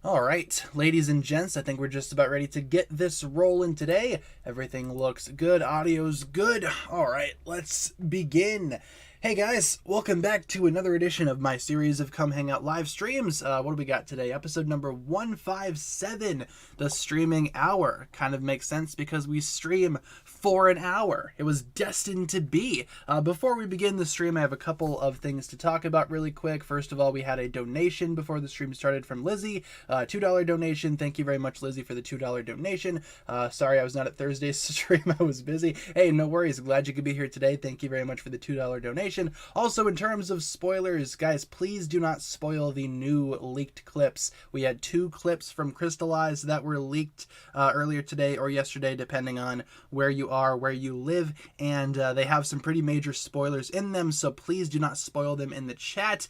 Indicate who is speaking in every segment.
Speaker 1: All right, ladies and gents, I think we're just about ready to get this rolling today. Everything looks good, audio's good. All right, let's begin. Hey guys, welcome back to another edition of my series of Come Hang Out live streams. What do we got today? Episode number 157, the streaming hour. Kind of makes sense because we stream for an hour. It was destined to be. Before we begin the stream, I have a couple of things to talk about really quick. First of all, we had a donation before the stream started from Lizzie. $2 donation. Thank you very much, Lizzie, for the $2 donation. Sorry I was not at Thursday's stream. I was busy. Hey, no worries. Glad you could be here today. Thank you very much for the $2 donation. Also, in terms of spoilers, guys, please do not spoil the new leaked clips. We had 2 clips from Crystallize that were leaked earlier today or yesterday, depending on where you are, where you live, and they have some pretty major spoilers in them, so please do not spoil them in the chat.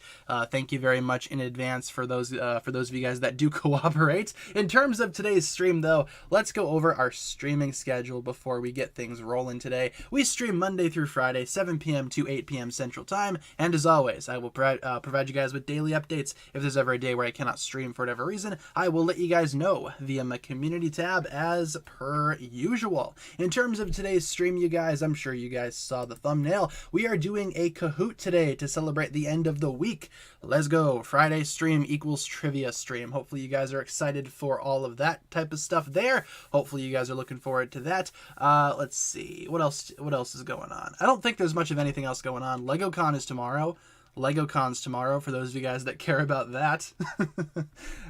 Speaker 1: Thank you very much in advance for those of you guys that do cooperate. In terms of today's stream, though, let's go over our streaming schedule before we get things rolling today. We stream Monday through Friday, 7 p.m. to 8 p.m. Central Time, and as always, I will provide you guys with daily updates. If there's ever a day where I cannot stream for whatever reason, I will let you guys know via my community tab as per usual. In terms of today's stream, you guys, I'm sure you guys saw the thumbnail. We are doing a Kahoot today to celebrate the end of the week. Let's go. Friday stream equals trivia stream. Hopefully you guys are excited for all of that type of stuff there. Hopefully you guys are looking forward to that. Let's see. What else is going on? I don't think there's much of anything else going on. LegoCon is tomorrow. LegoCon's tomorrow for those of you guys that care about that.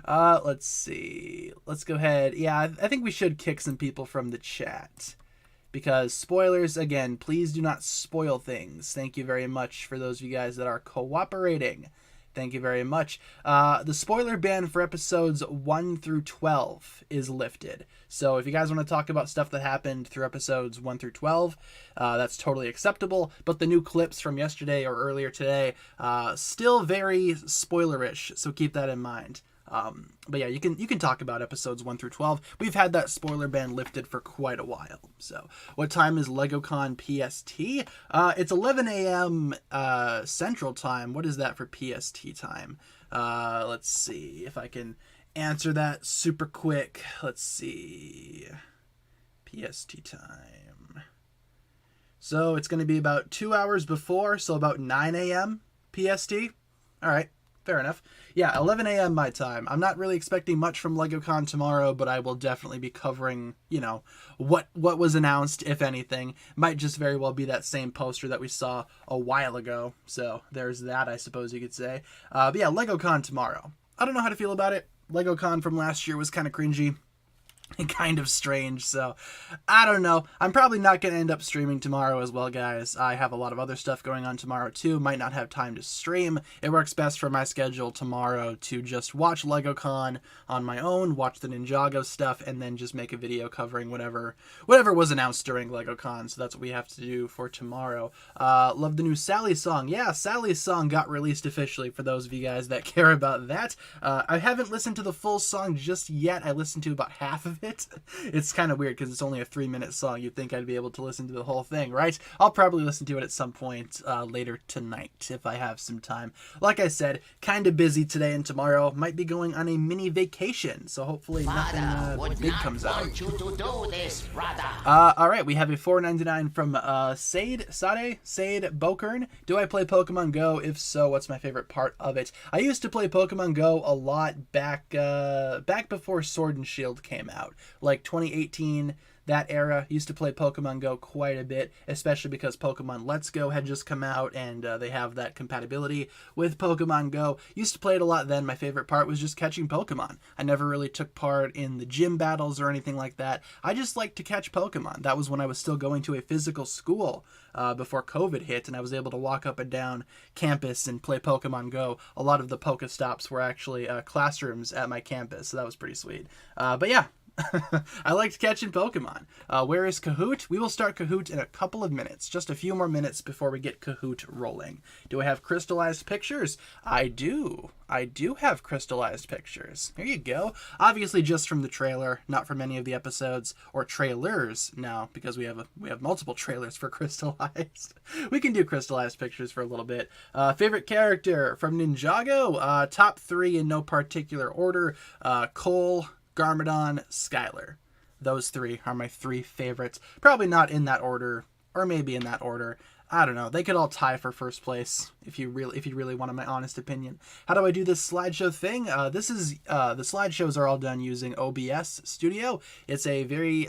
Speaker 1: Let's see. Let's go ahead. Yeah, I think we should kick some people from the chat. Because spoilers, again, please do not spoil things. Thank you very much for those of you guys that are cooperating. Thank you very much. The spoiler ban for episodes 1 through 12 is lifted. So if you guys want to talk about stuff that happened through episodes 1 through 12, that's totally acceptable. But the new clips from yesterday or earlier today, still very spoilerish. So keep that in mind. But yeah, you can talk about episodes 1 through 12. We've had that spoiler ban lifted for quite a while. So what time is LegoCon PST? It's 11 a.m. Central Time. What is that for PST time? Let's see if I can answer that super quick. Let's see. PST time. So it's going to be about 2 hours before, so about 9 a.m. PST. All right. Fair enough. Yeah, 11 a.m. my time. I'm not really expecting much from LegoCon tomorrow, but I will definitely be covering, what was announced, if anything. Might just very well be that same poster that we saw a while ago. So there's that, I suppose you could say. But yeah, LegoCon tomorrow. I don't know how to feel about it. LegoCon from last year was kind of cringy and kind of strange, so I don't know. I'm probably not going to end up streaming tomorrow as well, guys. I have a lot of other stuff going on tomorrow too. Might not have time to stream. It works best for my schedule tomorrow to just watch LegoCon on my own, watch the Ninjago stuff, and then just make a video covering whatever was announced during LegoCon. So that's what we have to do for tomorrow. Love the new Sally song. Yeah, Sally's song got released officially for those of you guys that care about that. I haven't listened to the full song just yet. I listened to about half of it. It's kind of weird because it's only a 3-minute song. You'd think I'd be able to listen to the whole thing, right? I'll probably listen to it at some point later tonight if I have some time. Like I said, kind of busy today and tomorrow. Might be going on a mini vacation, so hopefully nothing big comes out. All right, we have a $4.99 from Sade Bokern. Do I play Pokemon Go? If so, what's my favorite part of it? I used to play Pokemon Go a lot back before Sword and Shield came out. Like 2018, that era. Used to play Pokemon Go quite a bit, especially because Pokemon Let's Go had just come out and they have that compatibility with Pokemon Go. Used to play it a lot then. My favorite part was just catching Pokemon. I never really took part in the gym battles or anything like that. I just liked to catch Pokemon. That was when I was still going to a physical school before COVID hit, and I was able to walk up and down campus and play Pokemon Go. A lot of the Pokestops were actually classrooms at my campus, so that was pretty sweet. But yeah, I liked catching Pokemon. Where is Kahoot? We will start Kahoot in a couple of minutes. Just a few more minutes before we get Kahoot rolling. Do I have crystallized pictures? I do. I do have crystallized pictures. Here you go. Obviously just from the trailer, not from any of the episodes or trailers now, because we have multiple trailers for crystallized. We can do crystallized pictures for a little bit. Favorite character from Ninjago? Top 3 in no particular order. Cole, Garmadon, Skylar. Those 3 are my 3 favorites. Probably not in that order, or maybe in that order. I don't know. They could all tie for first place if you really wanted my honest opinion. How do I do this slideshow thing? The slideshows are all done using OBS Studio. It's a very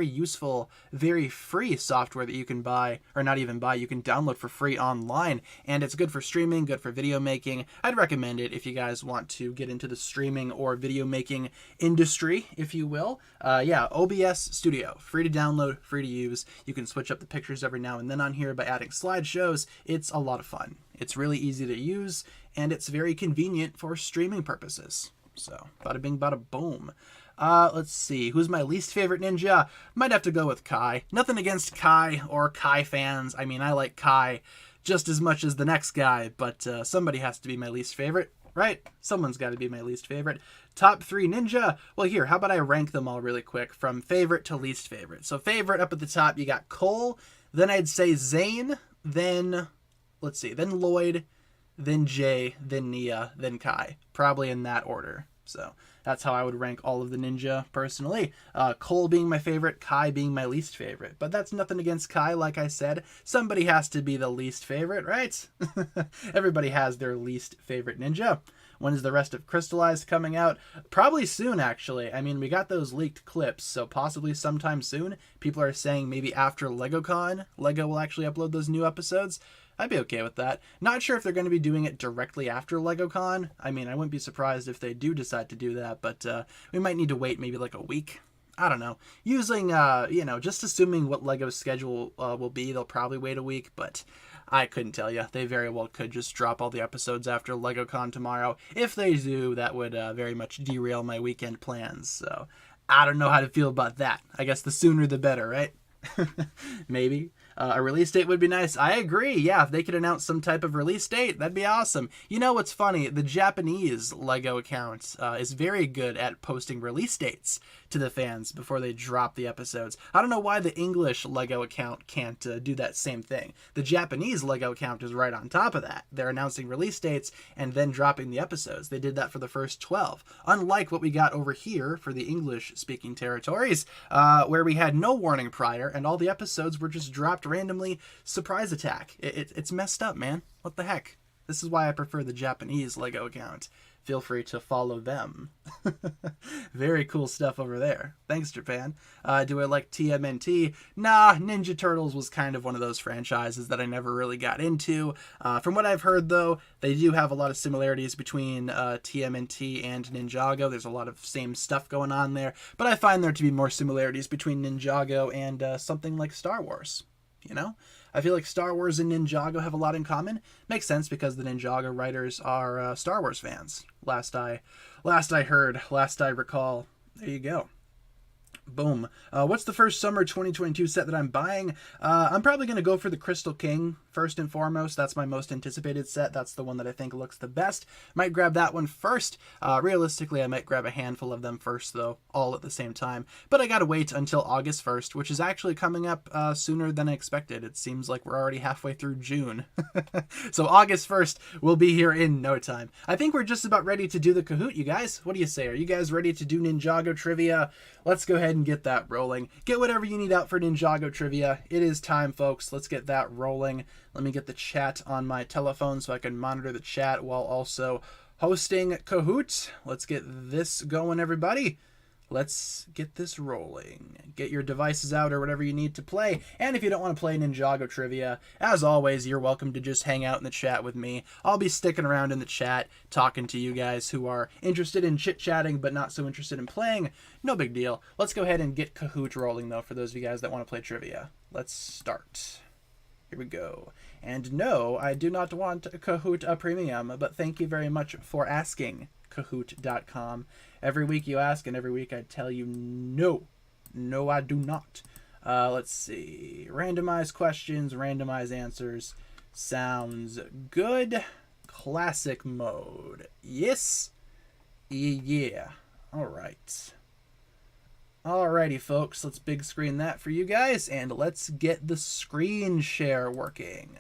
Speaker 1: useful, very free software that you can buy, or not even buy, you can download for free online, and it's good for streaming, good for video making. I'd recommend it if you guys want to get into the streaming or video making industry, if you will. Yeah, OBS Studio, free to download, free to use. You can switch up the pictures every now and then on here by adding slideshows. It's a lot of fun. It's really easy to use, and it's very convenient for streaming purposes. So, bada bing, bada boom. Let's see. Who's my least favorite ninja? Might have to go with Kai. Nothing against Kai or Kai fans. I mean, I like Kai just as much as the next guy, but somebody has to be my least favorite, right? Someone's got to be my least favorite. Top 3 ninja. Well, here, how about I rank them all really quick from favorite to least favorite. So favorite up at the top, you got Cole. Then I'd say Zane, then, let's see, then Lloyd, then Jay, then Nia, then Kai. Probably in that order. So that's how I would rank all of the ninja personally. Cole being my favorite, Kai being my least favorite. But that's nothing against Kai, like I said. Somebody has to be the least favorite, right? Everybody has their least favorite ninja. When is the rest of Crystallized coming out? Probably soon, actually. I mean, we got those leaked clips, so possibly sometime soon. People are saying maybe after LegoCon, Lego will actually upload those new episodes. I'd be okay with that. Not sure if they're going to be doing it directly after LegoCon. I mean, I wouldn't be surprised if they do decide to do that, but we might need to wait maybe like a week. I don't know. Using, just assuming what Lego's schedule will be, they'll probably wait a week, but I couldn't tell you. They very well could just drop all the episodes after LegoCon tomorrow. If they do, that would very much derail my weekend plans. So I don't know how to feel about that. I guess the sooner the better, right? Maybe. A release date would be nice. I agree. Yeah, if they could announce some type of release date, that'd be awesome. You know what's funny? The Japanese Lego account is very good at posting release dates to the fans before they drop the episodes. I don't know why the English Lego account can't do that same thing. The Japanese Lego account is right on top of that. They're announcing release dates and then dropping the episodes. They did that for the first 12. Unlike what we got over here for the English-speaking territories, where we had no warning prior and all the episodes were just dropped randomly. Surprise attack. It's messed up, man. What the heck? This is why I prefer the Japanese Lego account. Feel free to follow them. Very cool stuff over there. Thanks, Japan. Do I like TMNT? Nah, Ninja Turtles was kind of one of those franchises that I never really got into. From what I've heard, though, they do have a lot of similarities between TMNT and Ninjago. There's a lot of same stuff going on there. But I find there to be more similarities between Ninjago and something like Star Wars. You know? I feel like Star Wars and Ninjago have a lot in common. Makes sense because the Ninjago writers are Star Wars fans. Last I heard, last I recall. There you go. Boom. What's the first summer 2022 set that I'm buying? I'm probably going to go for the Crystal King first and foremost. That's my most anticipated set. That's the one that I think looks the best. Might grab that one first. Realistically, I might grab a handful of them first, though, all at the same time. But I got to wait until August 1st, which is actually coming up sooner than I expected. It seems like we're already halfway through June. So August 1st will be here in no time. I think we're just about ready to do the Kahoot, you guys. What do you say? Are you guys ready to do Ninjago trivia? Let's go ahead and get that rolling. Get whatever you need out for Ninjago trivia. It is time, folks. Let's get that rolling. Let me get the chat on my telephone so I can monitor the chat while also hosting Kahoot. Let's get this going, everybody. Let's get this rolling. Get your devices out or whatever you need to play. And if you don't want to play Ninjago trivia, as always, you're welcome to just hang out in the chat with me. I'll be sticking around in the chat, talking to you guys who are interested in chit-chatting but not so interested in playing. No big deal. Let's go ahead and get Kahoot rolling, though, for those of you guys that want to play trivia. Let's start. Here we go. And no, I do not want Kahoot Premium, but thank you very much for asking, Kahoot.com. Every week you ask, and every week I tell you no. No, I do not. Let's see. Randomize questions, randomize answers. Sounds good. Classic mode. Yes. Yeah. All right. Alrighty, folks. Let's big screen that for you guys, and let's get the screen share working.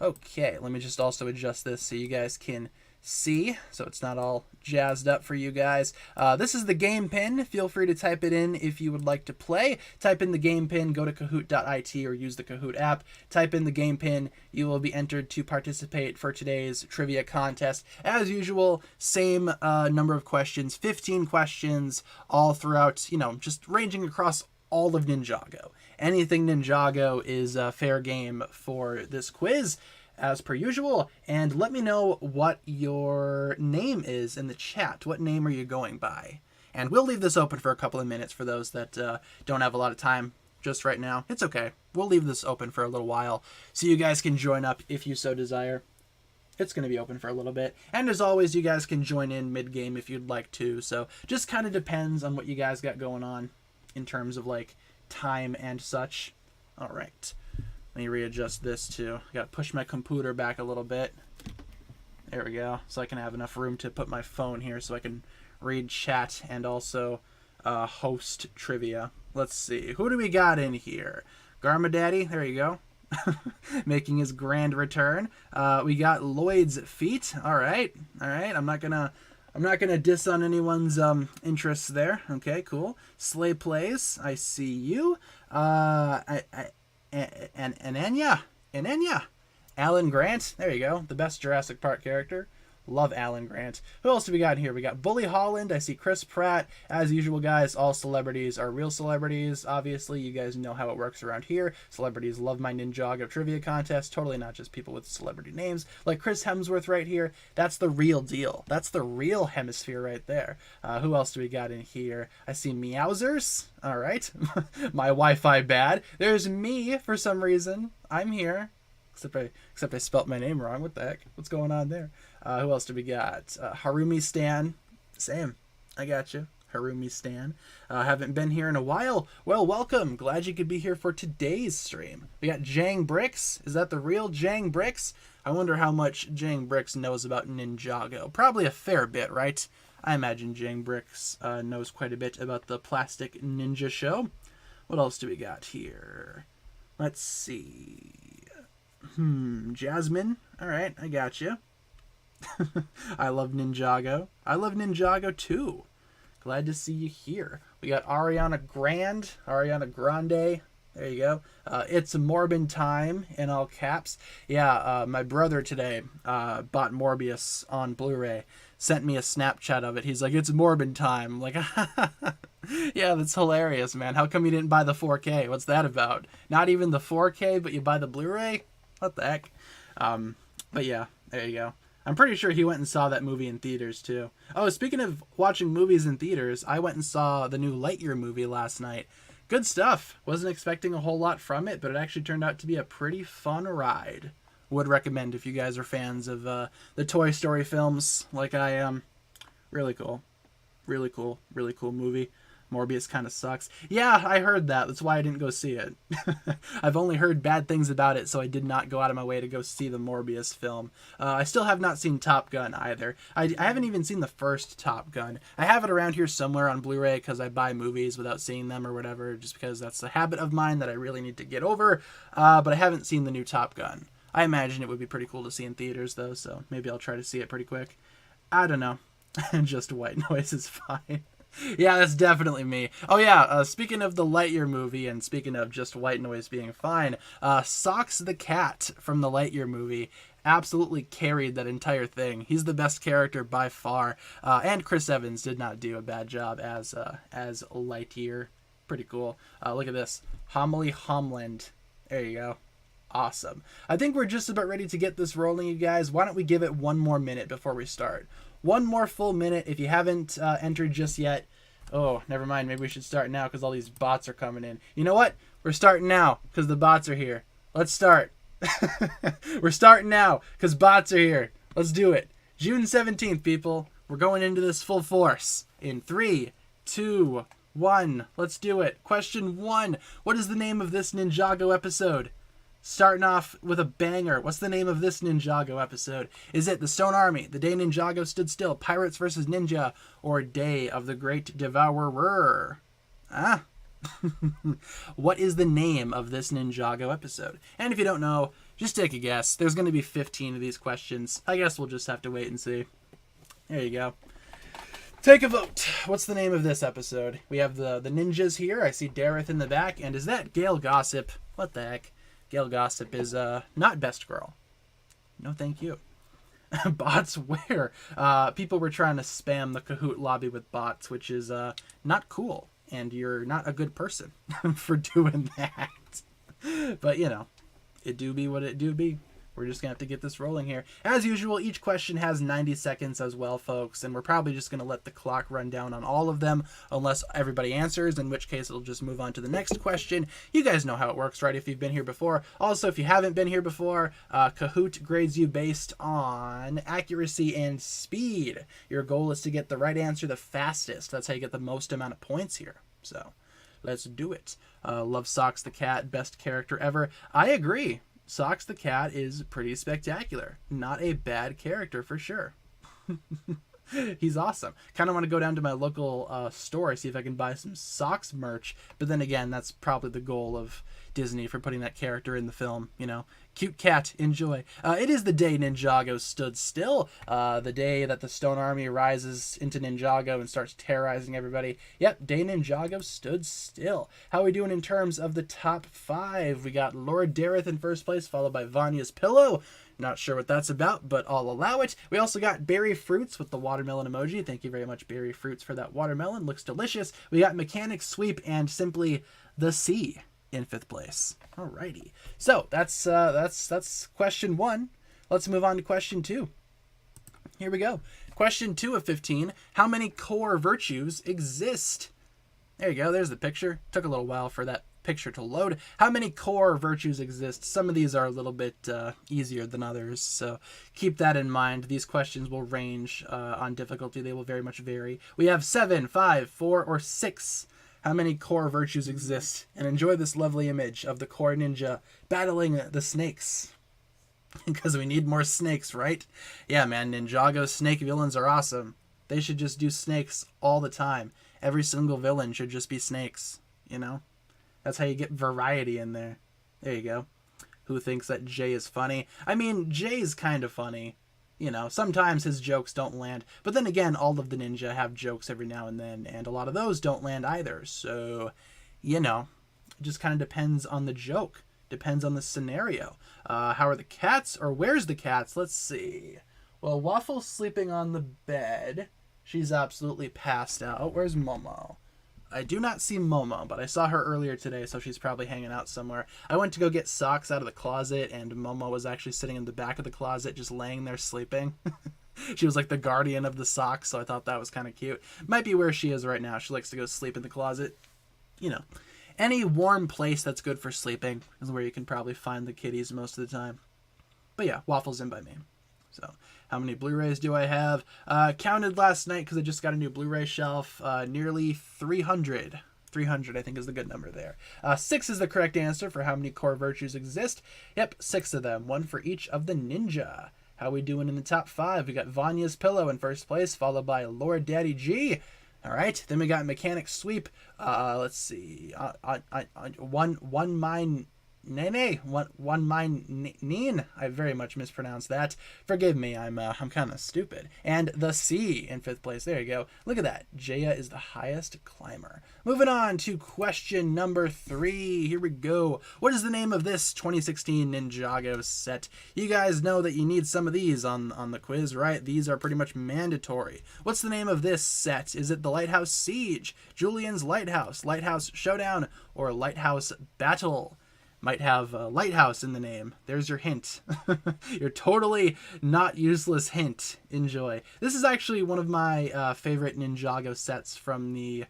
Speaker 1: Okay, let me just also adjust this so you guys can see, so it's not all jazzed up for you guys. This is the game pin. Feel free to type it in if you would like to play. Type in the game pin, go to Kahoot.it or use the Kahoot app. Type in the game pin. You will be entered to participate for today's trivia contest. As usual, same number of questions, 15 questions all throughout, just ranging across all of Ninjago. Anything Ninjago is fair game for this quiz, as per usual, and let me know what your name is in the chat. What name are you going by? And we'll leave this open for a couple of minutes for those that don't have a lot of time just right now. It's okay. We'll leave this open for a little while so you guys can join up if you so desire. It's going to be open for a little bit. And as always, you guys can join in mid-game if you'd like to. So just kind of depends on what you guys got going on in terms of like time and such. All right. Let me readjust this too. I gotta push my computer back a little bit. There we go. So I can have enough room to put my phone here so I can read chat and also host trivia. Let's see. Who do we got in here? Garma Daddy. There you go. Making his grand return. We got Lloyd's Feet. All right. All right. I'm not gonna diss on anyone's interests there. Okay, cool. Slay Plays. I see you. Enya. Alan Grant. There you go. The best Jurassic Park character. Love Alan Grant. Who else do we got here? We got Bully Holland. I see Chris Pratt. As usual, guys, all celebrities are real celebrities. Obviously, you guys know how it works around here. Celebrities love my Ninjago trivia contest. Totally not just people with celebrity names. Like Chris Hemsworth right here. That's the real deal. That's the real hemisphere right there. Who else do we got in here? I see Meowsers. All right. My Wi-Fi bad. There's me for some reason. I'm here. Except I spelt my name wrong. What the heck? What's going on there? Who else do we got? Harumi Stan. Same. I got you. Harumi Stan. Haven't been here in a while. Well, welcome. Glad you could be here for today's stream. We got Jang Bricks. Is that the real Jang Bricks? I wonder how much Jang Bricks knows about Ninjago. Probably a fair bit, right? I imagine Jang Bricks knows quite a bit about the Plastic Ninja show. What else do we got here? Let's see. Jasmine. All right, I got you. I love Ninjago. I love Ninjago too. Glad to see you here. We got Ariana Grande. There you go. It's Morbin time in all caps. Yeah, my brother today bought Morbius on Blu-ray. Sent me a Snapchat of it. He's like, it's Morbin time. I'm like, yeah, that's hilarious, man. How come you didn't buy the 4K? What's that about? Not even the 4K, but you buy the Blu-ray? What the heck? But yeah, there you go. I'm pretty sure he went and saw that movie in theaters too. Oh, speaking of watching movies in theaters, I went and saw the new Lightyear movie last night. Good stuff. Wasn't expecting a whole lot from it, but it actually turned out to be a pretty fun ride. Would recommend if you guys are fans of the Toy Story films like I am. Really cool. Really cool movie. Morbius kind of sucks. Yeah, I heard that. That's why I didn't go see it. I've only heard bad things about it, so I did not go out of my way to go see the Morbius film. I still have not seen Top Gun either. I haven't even seen the first Top Gun. I have it around here somewhere on Blu-ray because I buy movies without seeing them or whatever, just because that's a habit of mine that I really need to get over. But I haven't seen the new Top Gun. I imagine it would be pretty cool to see in theaters, though, so maybe I'll try to see it pretty quick. I don't know. Just white noise is fine. Yeah, that's definitely me. Oh yeah, speaking of the Lightyear movie and speaking of just white noise being fine, Socks the Cat from the Lightyear movie absolutely carried that entire thing. He's the best character by far. And Chris Evans did not do a bad job as Lightyear. Pretty cool. Look at this. Homily Homland. There you go. Awesome. I think we're just about ready to get this rolling, you guys. Why don't we give it one more minute before we start? One more full minute. If you haven't entered just yet, oh, never mind. Maybe we should start now because all these bots are coming in. You know what? We're starting now because the bots are here. Let's start. We're starting now because bots are here. Let's do it. June 17th, people. We're going into this full force. In 3, 2, 1. Let's do it. Question 1. What is the name of this Ninjago episode? Starting off with a banger. What's the name of this Ninjago episode? Is it The Stone Army, The Day Ninjago Stood Still, Pirates vs. Ninja, or Day of the Great Devourer? Ah. What is the name of this Ninjago episode? And if you don't know, just take a guess. There's going to be 15 of these questions. I guess we'll just have to wait and see. There you go. Take a vote. What's the name of this episode? We have the ninjas here. I see Dareth in the back. And is that Gail Gossip? What the heck? Gail Gossip is not best girl. No, thank you. Bots where? People were trying to spam the Kahoot lobby with bots, which is not cool. And you're not a good person for doing that. But, you know, it do be what it do be. We're just going to have to get this rolling here. As usual, each question has 90 seconds as well, folks. And we're probably just going to let the clock run down on all of them unless everybody answers, in which case it'll just move on to the next question. You guys know how it works, right, if you've been here before. Also, if you haven't been here before, Kahoot grades you based on accuracy and speed. Your goal is to get the right answer the fastest. That's how you get the most amount of points here. So, let's do it. Love Socks the Cat, best character ever. I agree. Socks the Cat is pretty spectacular. Not a bad character for sure. He's awesome. Kind of want to go down to my local store, see if I can buy some Socks merch. But then again, that's probably the goal of Disney for putting that character in the film, you know. Cute cat, enjoy. It is the day Ninjago stood still. The day that the Stone Army rises into Ninjago and starts terrorizing everybody. Yep, day Ninjago stood still. How are we doing in terms of the top 5? We got Lord Dareth in first place, followed by Vanya's Pillow. Not sure what that's about, but I'll allow it. We also got Berry Fruits with the watermelon emoji. Thank you very much, Berry Fruits, for that watermelon. Looks delicious. We got Mechanic Sweep and simply the Sea in 5th place. Alrighty. So that's question 1. Let's move on to question 2. Here we go. Question 2 of 15. How many core virtues exist? There you go. There's the picture. Took a little while for that picture to load. How many core virtues exist? Some of these are a little bit easier than others, so keep that in mind. These questions will range on difficulty. They will very much vary. We have 7, 5, 4, or 6. How many core virtues exist? And enjoy this lovely image of the core ninja battling the snakes. Because we need more snakes, right? Yeah, man, Ninjago snake villains are awesome. They should just do snakes all the time. Every single villain should just be snakes, you know? That's how you get variety in there. There you go. Who thinks that Jay is funny? I mean, Jay's kind of funny. You know, sometimes his jokes don't land. But then again, all of the ninja have jokes every now and then, and a lot of those don't land either. So, you know, it just kind of depends on the joke. Depends on the scenario. How are the cats? Or where's the cats? Let's see. Well, Waffle's sleeping on the bed. She's absolutely passed out. Where's Momo? I do not see Momo, but I saw her earlier today, so she's probably hanging out somewhere. I went to go get socks out of the closet, and Momo was actually sitting in the back of the closet, just laying there sleeping. She was like the guardian of the socks, so I thought that was kind of cute. Might be where she is right now. She likes to go sleep in the closet. You know, any warm place that's good for sleeping is where you can probably find the kitties most of the time. But yeah, Waffle's in by me. So, how many Blu-rays do I have? Counted last night because I just got a new Blu-ray shelf. Nearly 300. 300, I think, is the good number there. 6 is the correct answer for how many core virtues exist. Yep, 6 of them. 1 for each of the ninja. How we doing in the top 5? We got Vanya's Pillow in first place, followed by Lord Daddy G. All right, then we got Mechanic Sweep. Let's see. One mine... Nene, one mine neen. I very much mispronounced that. Forgive me, I'm kind of stupid. And the Sea in 5th place. There you go. Look at that. Jaya is the highest climber. Moving on to question number 3. Here we go. What is the name of this 2016 Ninjago set? You guys know that you need some of these on the quiz, right? These are pretty much mandatory. What's the name of this set? Is it the Lighthouse Siege, Julian's Lighthouse, Lighthouse Showdown, or Lighthouse Battle? Might have Lighthouse in the name. There's your hint. Your totally not useless hint. Enjoy. This is actually one of my favorite Ninjago sets from the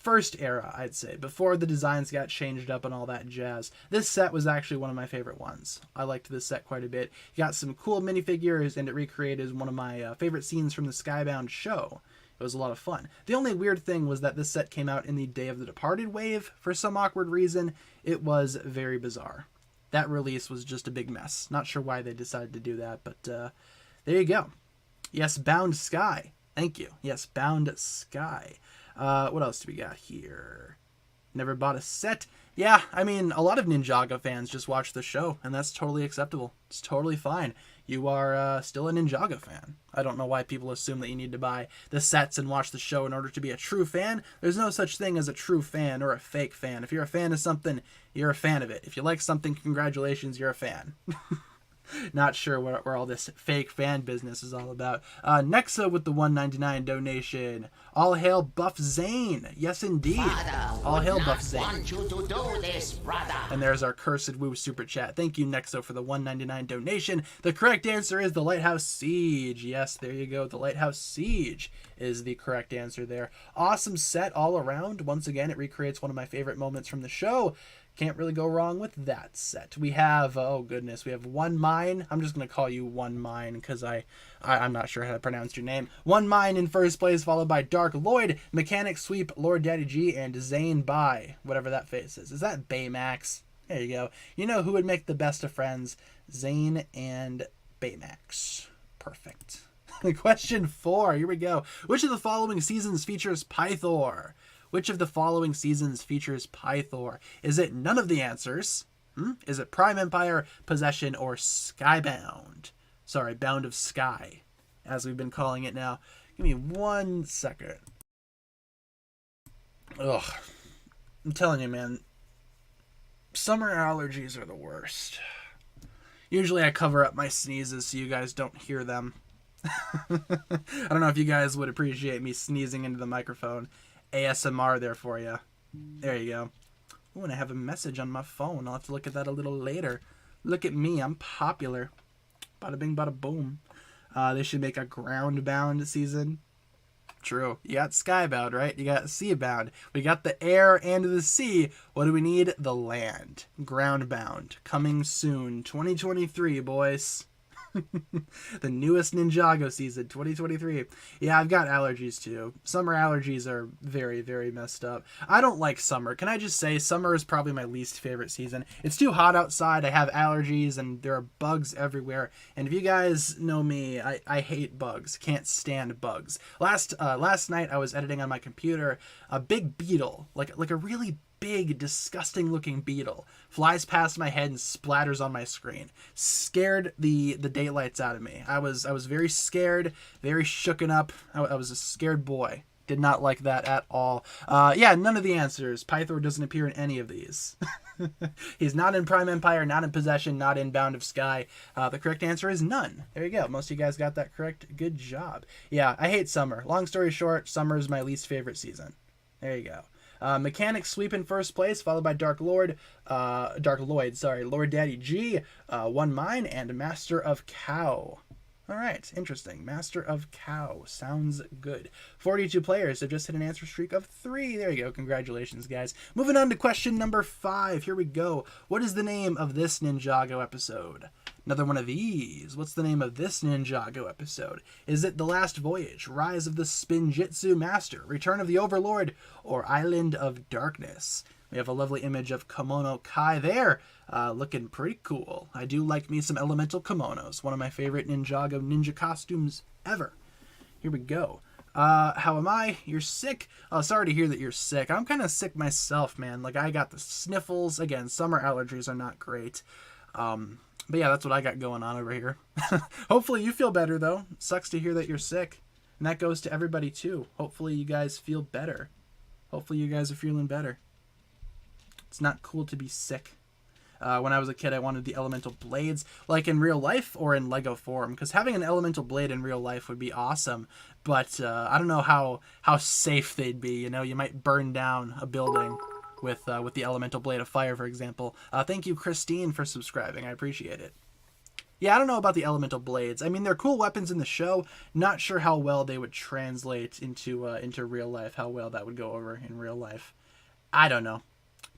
Speaker 1: first era, I'd say, before the designs got changed up and all that jazz. This set was actually one of my favorite ones. I liked this set quite a bit. You got some cool minifigures, and it recreated one of my favorite scenes from the Skybound show. It was a lot of fun. The only weird thing was that this set came out in the Day of the Departed wave for some awkward reason. It was very bizarre. That release was just a big mess. Not sure why they decided to do that, but there you go. Yes, Bound Sky. Thank you. Yes, Bound Sky. What else do we got here? Never bought a set. Yeah, I mean, a lot of Ninjago fans just watch the show, and that's totally acceptable. It's totally fine. You are still a Ninjago fan. I don't know why people assume that you need to buy the sets and watch the show in order to be a true fan. There's no such thing as a true fan or a fake fan. If you're a fan of something, you're a fan of it. If you like something, congratulations, you're a fan. Not sure where all this fake fan business is all about. Nexa with the $1.99 donation. All hail Buff Zane. Yes, indeed. All hail Buff Zane. Want you to do this, brother. And there's our Cursed Woo super chat. Thank you, Nexo, for the $1.99 donation. The correct answer is the Lighthouse Siege. Yes, there you go. The Lighthouse Siege is the correct answer there. Awesome set all around. Once again, it recreates one of my favorite moments from the show. Can't really go wrong with that set. We have, oh goodness, we have One Mine. I'm just going to call you One Mine because I'm not sure how to pronounce your name. One Mine in first place, followed by Dark Lloyd, Mechanic Sweep, Lord Daddy G, and Zane Bai, whatever that face is. Is that Baymax? There you go. You know who would make the best of friends? Zane and Baymax. Perfect. Question 4. Here we go. Which of the following seasons features Pythor? Which of the following seasons features Pythor? Is it none of the answers? Is it Prime Empire, Possession, or Skybound? Sorry, Bound of Sky, as we've been calling it now. Give me 1 second. Ugh. I'm telling you, man. Summer allergies are the worst. Usually I cover up my sneezes so you guys don't hear them. I don't know if you guys would appreciate me sneezing into the microphone. ASMR there for you. There you go. Oh, and I have a message on my phone. I'll have to look at that a little later. Look at me. I'm popular. Bada bing, bada boom. They should make a Groundbound season. True. You got Skybound, right? You got Seabound. We got the air and the sea. What do we need? The land. Groundbound. Coming soon. 2023, boys. The newest Ninjago season, 2023. Yeah, I've got allergies too. Summer allergies are very, very messed up. I don't like summer. Can I just say summer is probably my least favorite season. It's too hot outside. I have allergies and there are bugs everywhere. And if you guys know me, I hate bugs. Can't stand bugs. Last night I was editing on my computer. A big beetle, like a really big, disgusting looking beetle flies past my head and splatters on my screen. Scared the daylights out of me. I was very scared, very shooken up. I was a scared boy. Did not like that at all. Yeah, none of the answers. Pythor doesn't appear in any of these. He's not in Prime Empire, not in Possession, not in Bound of Sky. The correct answer is none. There you go. Most of you guys got that correct. Good job. Yeah, I hate summer. Long story short, summer is my least favorite season. There you go. Mechanic Sweep in first place, followed by Dark Lloyd, Lord Daddy G, One Mine, and Master of Cow. All right, interesting. Master of Cow. Sounds good. 42 players have just hit an answer streak of 3. There you go. Congratulations, guys. Moving on to question number 5. Here we go. What is the name of this Ninjago episode? Another one of these. What's the name of this Ninjago episode? Is it The Last Voyage, Rise of the Spinjitzu Master, Return of the Overlord, or Island of Darkness? We have a lovely image of Kimono Kai there, looking pretty cool. I do like me some elemental kimonos, one of my favorite Ninjago ninja costumes ever. Here we go. How am I? You're sick? Oh, sorry to hear that you're sick. I'm kind of sick myself, man. Like, I got the sniffles. Again, summer allergies are not great. But yeah, that's what I got going on over here. Hopefully you feel better, though. Sucks to hear that you're sick. And that goes to everybody, too. Hopefully you guys feel better. Hopefully you guys are feeling better. It's not cool to be sick. When I was a kid, I wanted the elemental blades, like in real life or in Lego form, because having an elemental blade in real life would be awesome. But I don't know how safe they'd be. You know, you might burn down a building with the elemental blade of fire, for example. Thank you, Christine, for subscribing. I appreciate it. Yeah, I don't know about the elemental blades. I mean, they're cool weapons in the show. Not sure how well they would translate into real life, how well that would go over in real life. I don't know.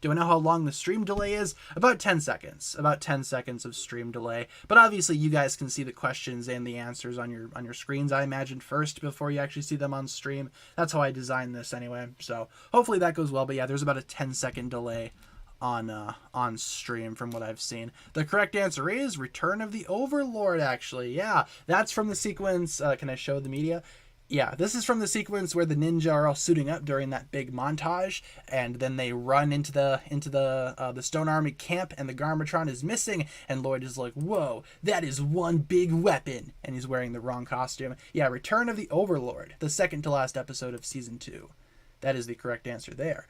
Speaker 1: Do I know how long the stream delay is? About 10 seconds. About 10 seconds of stream delay. But obviously you guys can see the questions and the answers on your screens, I imagine, first before you actually see them on stream. That's how I designed this anyway. So hopefully that goes well. But yeah, there's about a 10-second delay on stream from what I've seen. The correct answer is Return of the Overlord, actually. Yeah, that's from the sequence. Can I show the media? Yeah, this is from the sequence where the ninja are all suiting up during that big montage, and then they run into the Stone Army camp, and the Garmatron is missing, and Lloyd is like, "Whoa, that is one big weapon," and he's wearing the wrong costume. Yeah, Return of the Overlord, the second to last episode of season 2. That is the correct answer there.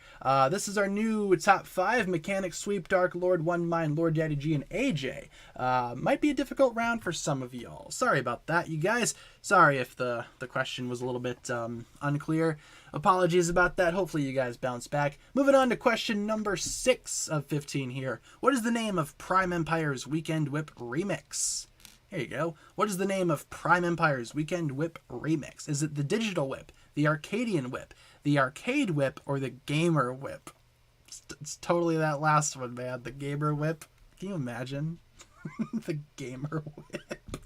Speaker 1: This is our new top 5. Mechanic, Sweep, Dark Lord, One Mind, Lord Daddy G, and AJ. Might be a difficult round for some of y'all. Sorry about that, you guys. Sorry if the question was a little bit unclear. Apologies about that. Hopefully you guys bounce back. Moving on to question number 6 of 15 here. What is the name of Prime Empire's Weekend Whip Remix? Here you go. What is the name of Prime Empire's Weekend Whip Remix? Is it the Digital Whip, the Arcadian Whip, the Arcade Whip, or the Gamer Whip? It's totally that last one, man. The Gamer Whip. Can you imagine? The Gamer Whip.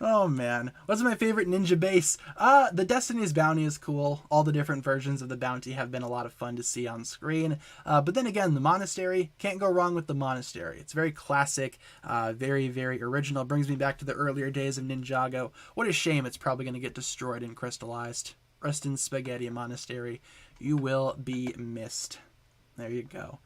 Speaker 1: Oh, man. What's my favorite ninja base? The Destiny's Bounty is cool. All the different versions of the bounty have been a lot of fun to see on screen. But then again, the Monastery, can't go wrong with the Monastery. It's very classic, very, very original. Brings me back to the earlier days of Ninjago. What a shame it's probably going to get destroyed and crystallized. Rest in spaghetti, Monastery. You will be missed. There you go.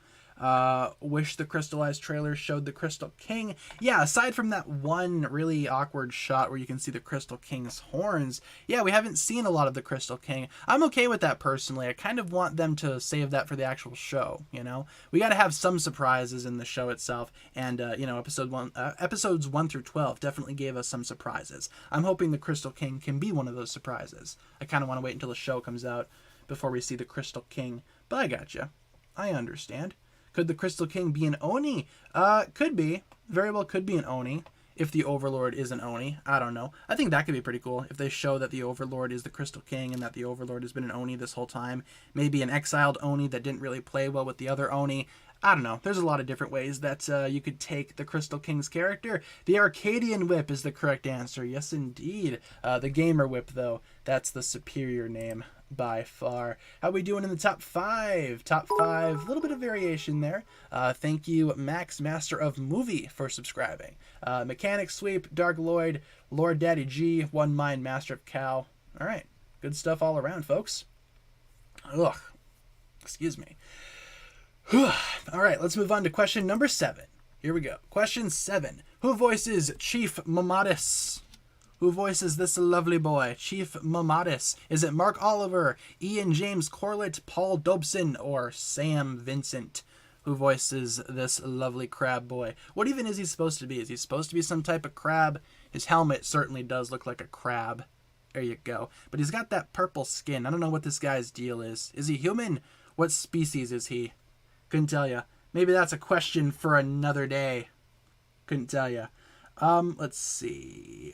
Speaker 1: Wish the crystallized trailer showed the Crystal King. Yeah, aside from that one really awkward shot where you can see the Crystal King's horns, yeah, we haven't seen a lot of the Crystal King. I'm okay with that personally. I kind of want them to save that for the actual show, you know? We got to have some surprises in the show itself, and, you know, episodes 1 through 12 definitely gave us some surprises. I'm hoping the Crystal King can be one of those surprises. I kind of want to wait until the show comes out before we see the Crystal King, but I gotcha. I understand. Could the Crystal King be an Oni? Could be. Very well could be an Oni. If the Overlord is an Oni. I don't know. I think that could be pretty cool. If they show that the Overlord is the Crystal King and that the Overlord has been an Oni this whole time. Maybe an exiled Oni that didn't really play well with the other Oni. I don't know. There's a lot of different ways that you could take the Crystal King's character. The Arcadian Whip is the correct answer. Yes, indeed. The Gamer Whip, though, that's the superior name by far. How are we doing in the top 5? Top 5, a little bit of variation there. Thank you, Max, Master of Movie, for subscribing. Mechanic, Sweep, Dark Lloyd, Lord Daddy G, One Mind, Master of Cow. All right. Good stuff all around, folks. Ugh. Excuse me. All right, let's move on to question number 7. Here we go. Question 7. Who voices Chief Mamadis? Who voices this lovely boy, Chief Mamadis? Is it Mark Oliver, Ian James Corlett, Paul Dobson, or Sam Vincent? Who voices this lovely crab boy? What even is he supposed to be? Is he supposed to be some type of crab? His helmet certainly does look like a crab. There you go. But he's got that purple skin. I don't know what this guy's deal is. Is he human? What species is he? Couldn't tell you. Maybe that's a question for another day. Couldn't tell you. Let's see.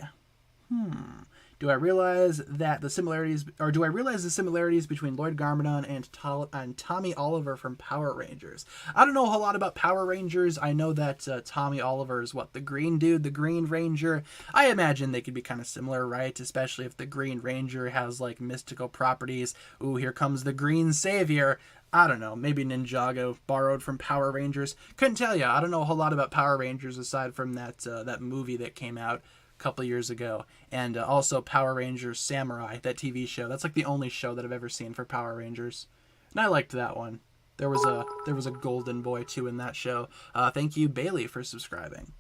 Speaker 1: Do I realize the similarities between Lloyd Garmadon and Tommy Oliver from Power Rangers? I don't know a whole lot about Power Rangers. I know that Tommy Oliver is the green dude, the Green Ranger. I imagine they could be kind of similar, right? Especially if the Green Ranger has like mystical properties. Ooh, here comes the Green Savior. I don't know, maybe Ninjago borrowed from Power Rangers. Couldn't tell you. I don't know a whole lot about Power Rangers aside from that movie that came out a couple years ago, and also Power Rangers Samurai, that TV show. That's like the only show that I've ever seen for Power Rangers, and I liked that one. There was a golden boy too in that show. Thank you, Bailey, for subscribing.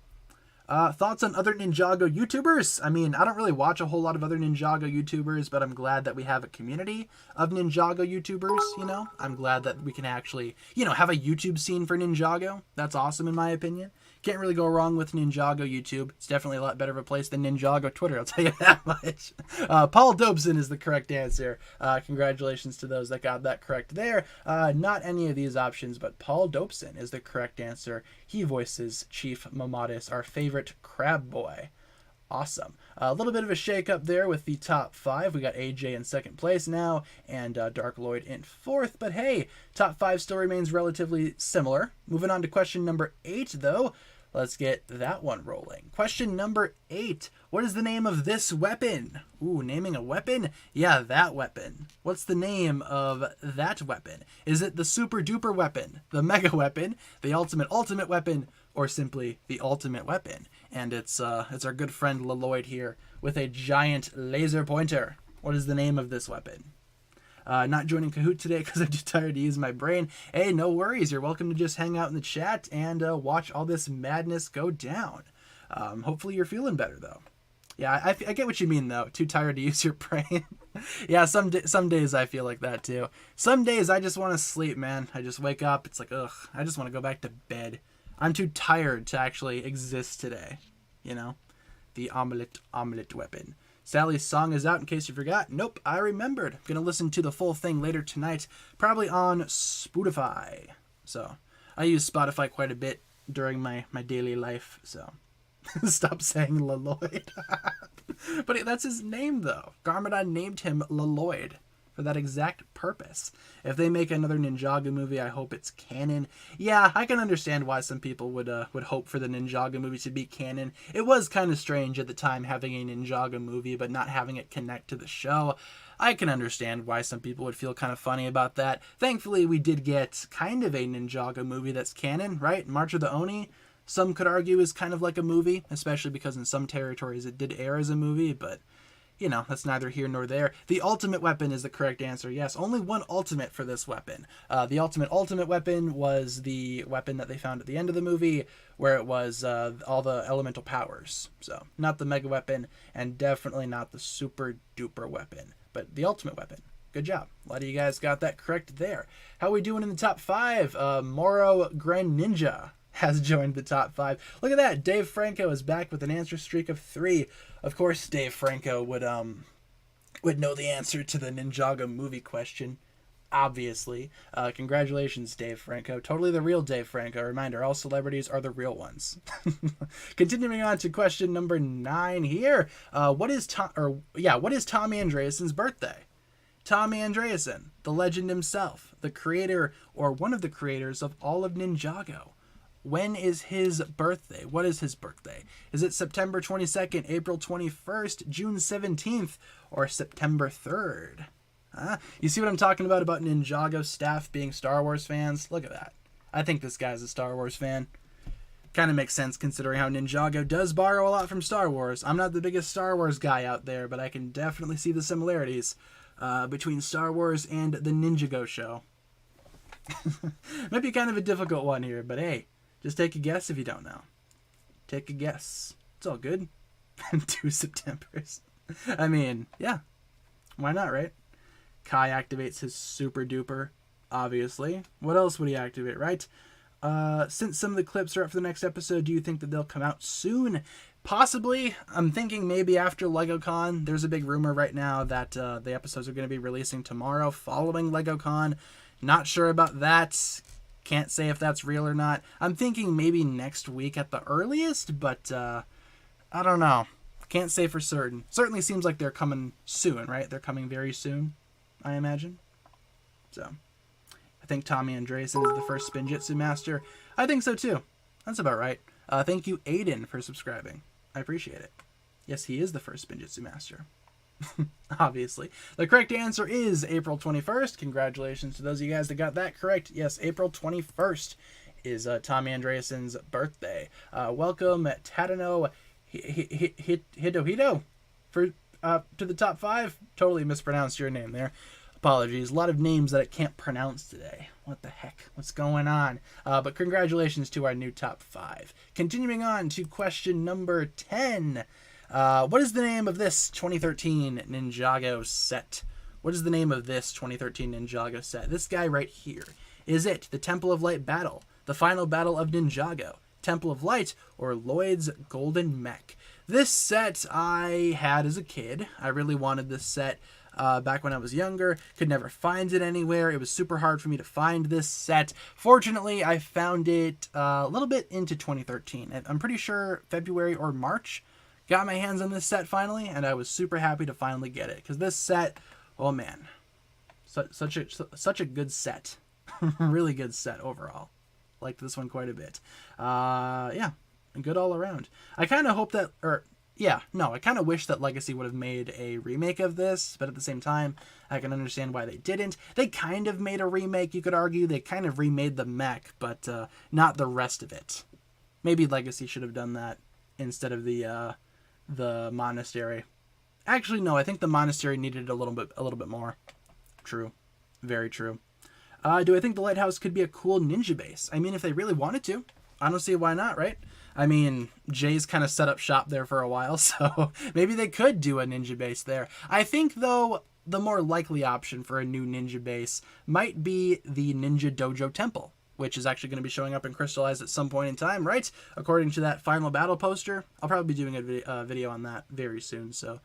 Speaker 1: Thoughts on other Ninjago YouTubers? I mean, I don't really watch a whole lot of other Ninjago YouTubers, but I'm glad that we have a community of Ninjago YouTubers, you know? I'm glad that we can actually, have a YouTube scene for Ninjago. That's awesome in my opinion. Can't really go wrong with Ninjago YouTube. It's definitely a lot better of a place than Ninjago Twitter, I'll tell you that much. Paul Dobson is the correct answer. Congratulations to those that got that correct there. Not any of these options, but Paul Dobson is the correct answer. He voices Chief Mamatis, our favorite crab boy. Awesome. A little bit of a shake up there with the top 5. We got AJ in second place now, and Dark Lloyd in fourth. But hey, top 5 still remains relatively similar. Moving on to question number 8, though. Let's get that one rolling. Question number 8. What is the name of this weapon? Ooh, naming a weapon? Yeah, that weapon. What's the name of that weapon? Is it the super duper weapon, the mega weapon, the ultimate weapon, or simply the ultimate weapon? And it's our good friend Lloyd here with a giant laser pointer. What is the name of this weapon? Not joining Kahoot today because I'm too tired to use my brain. Hey, no worries. You're welcome to just hang out in the chat and watch all this madness go down. Hopefully you're feeling better, though. Yeah, I get what you mean, though. Too tired to use your brain. Yeah, some days I feel like that, too. Some days I just want to sleep, man. I just wake up. It's like, ugh, I just want to go back to bed. I'm too tired to actually exist today. You know? The omelet weapon. Sally's song is out in case you forgot. Nope, I remembered. I'm going to listen to the full thing later tonight, probably on Spotify. So, I use Spotify quite a bit during my daily life, so stop saying Lloyd. But that's his name, though. Garmadon named him Lloyd for that exact purpose. If they make another Ninjago movie, I hope it's canon. Yeah, I can understand why some people would hope for the Ninjago movie to be canon. It was kind of strange at the time having a Ninjago movie, but not having it connect to the show. I can understand why some people would feel kind of funny about that. Thankfully, we did get kind of a Ninjago movie that's canon, right? March of the Oni, some could argue, is kind of like a movie, especially because in some territories it did air as a movie, but you know, that's neither here nor there. The ultimate weapon is the correct answer. Yes, only one ultimate for this weapon. The ultimate weapon was the weapon that they found at the end of the movie, where it was all the elemental powers. So, not the mega weapon, and definitely not the super duper weapon, but the ultimate weapon. Good job. A lot of you guys got that correct there. How are we doing in the top 5? Moro Gren Ninja has joined the top 5. Look at that. Dave Franco is back with an answer streak of 3. Of course, Dave Franco would know the answer to the Ninjago movie question. Obviously. Congratulations, Dave Franco. Totally the real Dave Franco. Reminder, all celebrities are the real ones. Continuing on to question number 9 here. What is Tommy Andreassen's birthday? Tommy Andreassen, the legend himself, the creator or one of the creators of all of Ninjago. When is his birthday? What is his birthday? Is it September 22nd, April 21st, June 17th, or September 3rd? You see what I'm talking about Ninjago staff being Star Wars fans? Look at that. I think this guy's a Star Wars fan. Kind of makes sense considering how Ninjago does borrow a lot from Star Wars. I'm not the biggest Star Wars guy out there, but I can definitely see the similarities between Star Wars and the Ninjago show. Might be kind of a difficult one here, but hey. Just take a guess if you don't know. Take a guess. It's all good. 2 Septembers. I mean, yeah. Why not, right? Kai activates his super duper, obviously. What else would he activate, right? Since some of the clips are up for the next episode, do you think that they'll come out soon? Possibly. I'm thinking maybe after LegoCon. There's a big rumor right now that the episodes are going to be releasing tomorrow following LegoCon. Not sure about that. Can't say if that's real or not. I'm thinking maybe next week at the earliest, but I don't know. Can't say for certain. Certainly seems like they're coming soon, right? They're coming very soon, I imagine. So, I think Tommy Andreassen is the first Spinjitzu master. I think so too. That's about right. Thank you, Aiden, for subscribing. I appreciate it. Yes, he is the first Spinjitzu master. Obviously. The correct answer is April 21st. Congratulations to those of you guys that got that correct. Yes, April 21st is Tommy Andreassen's birthday. Welcome, Tadano Hidohito, to the top 5. Totally mispronounced your name there. Apologies. A lot of names that I can't pronounce today. What the heck? What's going on? But congratulations to our new top 5. Continuing on to question number 10. What is the name of this 2013 Ninjago set? What is the name of this 2013 Ninjago set? This guy right here. Is it the Temple of Light battle, the final battle of Ninjago, Temple of Light, or Lloyd's Golden Mech. This set I had as a kid. I really wanted this set back when I was younger. Could never find it anywhere. It was super hard for me to find this set. Fortunately, I found it a little bit into 2013. I'm pretty sure February or March. Got my hands on this set finally, and I was super happy to finally get it. Because this set, oh man, such a good set. Really good set overall. Liked this one quite a bit. Yeah, good all around. I kind of hope that, I kind of wish that Legacy would have made a remake of this, but at the same time, I can understand why they didn't. They kind of made a remake, you could argue. They kind of remade the mech, but not the rest of it. Maybe Legacy should have done that instead of the monastery. Actually, no, I think the monastery needed a little bit more. True. Very true. Do I think the lighthouse could be a cool ninja base? I mean, if they really wanted to, I don't see why not, right? I mean, Jay's kind of set up shop there for a while, so maybe they could do a ninja base there. I think, though, the more likely option for a new ninja base might be the Ninja Dojo Temple, which is actually going to be showing up in Crystallized at some point in time, right? According to that final battle poster. I'll probably be doing a video on that very soon, so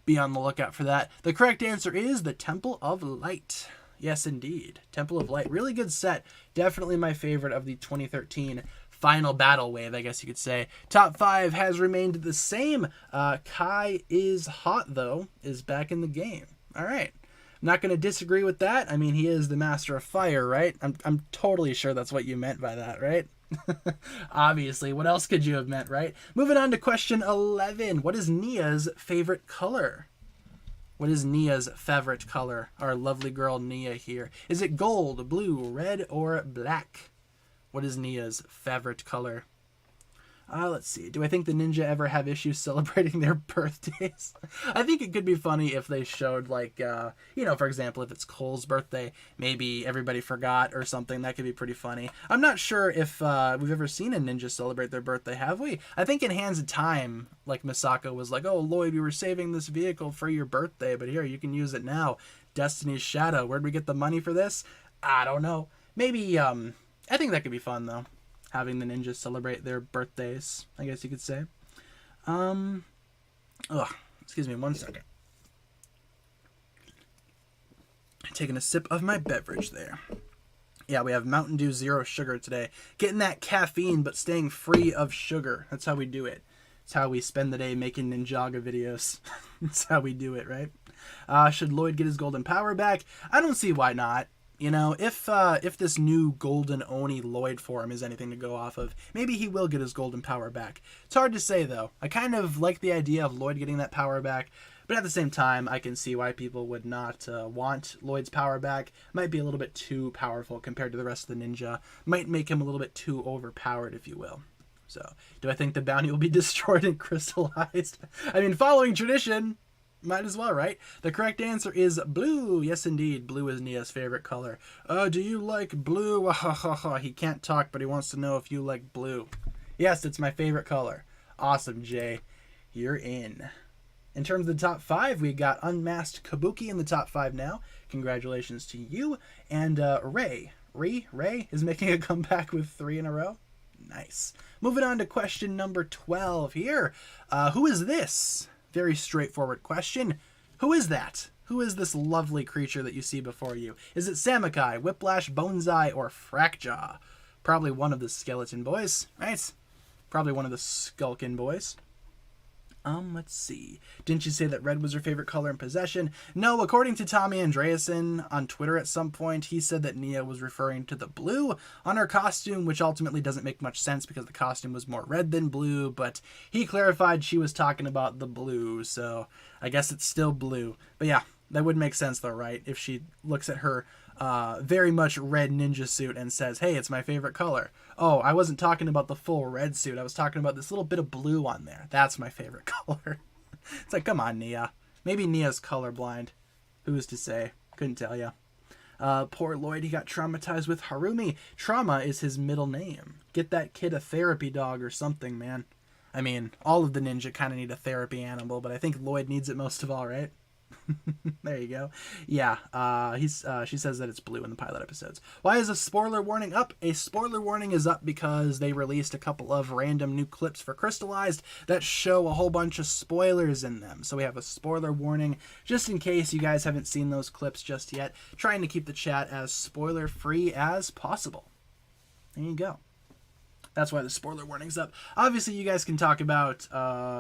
Speaker 1: be on the lookout for that. The correct answer is the Temple of Light. Yes, indeed. Temple of Light. Really good set. Definitely my favorite of the 2013 final battle wave, I guess you could say. Top 5 has remained the same. Kai is hot, though, is back in the game. All right. I'm not going to disagree with that. I mean, he is the master of fire, right? I'm totally sure that's what you meant by that, right? Obviously. What else could you have meant, right? Moving on to question 11. What is Nia's favorite color? What is Nia's favorite color? Our lovely girl Nia here. Is it gold, blue, red, or black? What is Nia's favorite color? Let's see. Do I think the ninja ever have issues celebrating their birthdays? I think it could be funny if they showed, like, for example, if it's Cole's birthday, maybe everybody forgot or something. That could be pretty funny. I'm not sure if we've ever seen a ninja celebrate their birthday, have we? I think in Hands of Time, like, Misako was like, oh, Lloyd, we were saving this vehicle for your birthday, but here, you can use it now. Destiny's Shadow. Where'd we get the money for this? I don't know. Maybe, I think that could be fun, though. Having the ninjas celebrate their birthdays, I guess you could say. Excuse me 1 second. Taking a sip of my beverage there. Yeah, we have Mountain Dew Zero Sugar today. Getting that caffeine, but staying free of sugar. That's how we do it. It's how we spend the day making Ninjago videos. That's how we do it, right? Should Lloyd get his golden power back? I don't see why not. You know, if this new Golden Oni Lloyd form is anything to go off of, maybe he will get his golden power back. It's hard to say, though. I kind of like the idea of Lloyd getting that power back, but at the same time, I can see why people would not want Lloyd's power back. Might be a little bit too powerful compared to the rest of the ninja. Might make him a little bit too overpowered, if you will. So, do I think the bounty will be destroyed and crystallized? I mean, following tradition, might as well, right? The correct answer is blue. Yes, indeed. Blue is Nia's favorite color. Do you like blue? He can't talk, but he wants to know if you like blue. Yes, it's my favorite color. Awesome, Jay. You're in. In terms of the top 5, we got Unmasked Kabuki in the top 5 now. Congratulations to you. And Ray is making a comeback with 3 in a row. Nice. Moving on to question number 12 here. Who is this? Very straightforward question. Who is that? Who is this lovely creature that you see before you? Is it Samakai, Whiplash, Boneseye, or Frackjaw? Probably one of the skeleton boys, right? Probably one of the skulkin boys. Let's see. Didn't you say that red was your favorite color in Possession? No, according to Tommy Andreasen on Twitter at some point, he said that Nia was referring to the blue on her costume, which ultimately doesn't make much sense because the costume was more red than blue, but he clarified she was talking about the blue, so I guess it's still blue. But yeah, that would make sense though, right? If she looks at her very much red ninja suit and says, hey, it's my favorite color. Oh, I wasn't talking about the full red suit. I was talking about this little bit of blue on there. That's my favorite color. It's like, come on, Nia. Maybe Nia's colorblind. Who's to say? Couldn't tell you. Poor Lloyd, he got traumatized with Harumi. Trauma is his middle name. Get that kid a therapy dog or something, man. I mean, all of the ninja kind of need a therapy animal, but I think Lloyd needs it most of all, right? There you go. Yeah, she says that it's blue in the pilot episodes. Why is a spoiler warning up? A spoiler warning is up because they released a couple of random new clips for Crystallized that show a whole bunch of spoilers in them. So we have a spoiler warning just in case you guys haven't seen those clips just yet. Trying to keep the chat as spoiler free as possible. There you go. That's why the spoiler warning's up. Obviously, you guys can talk about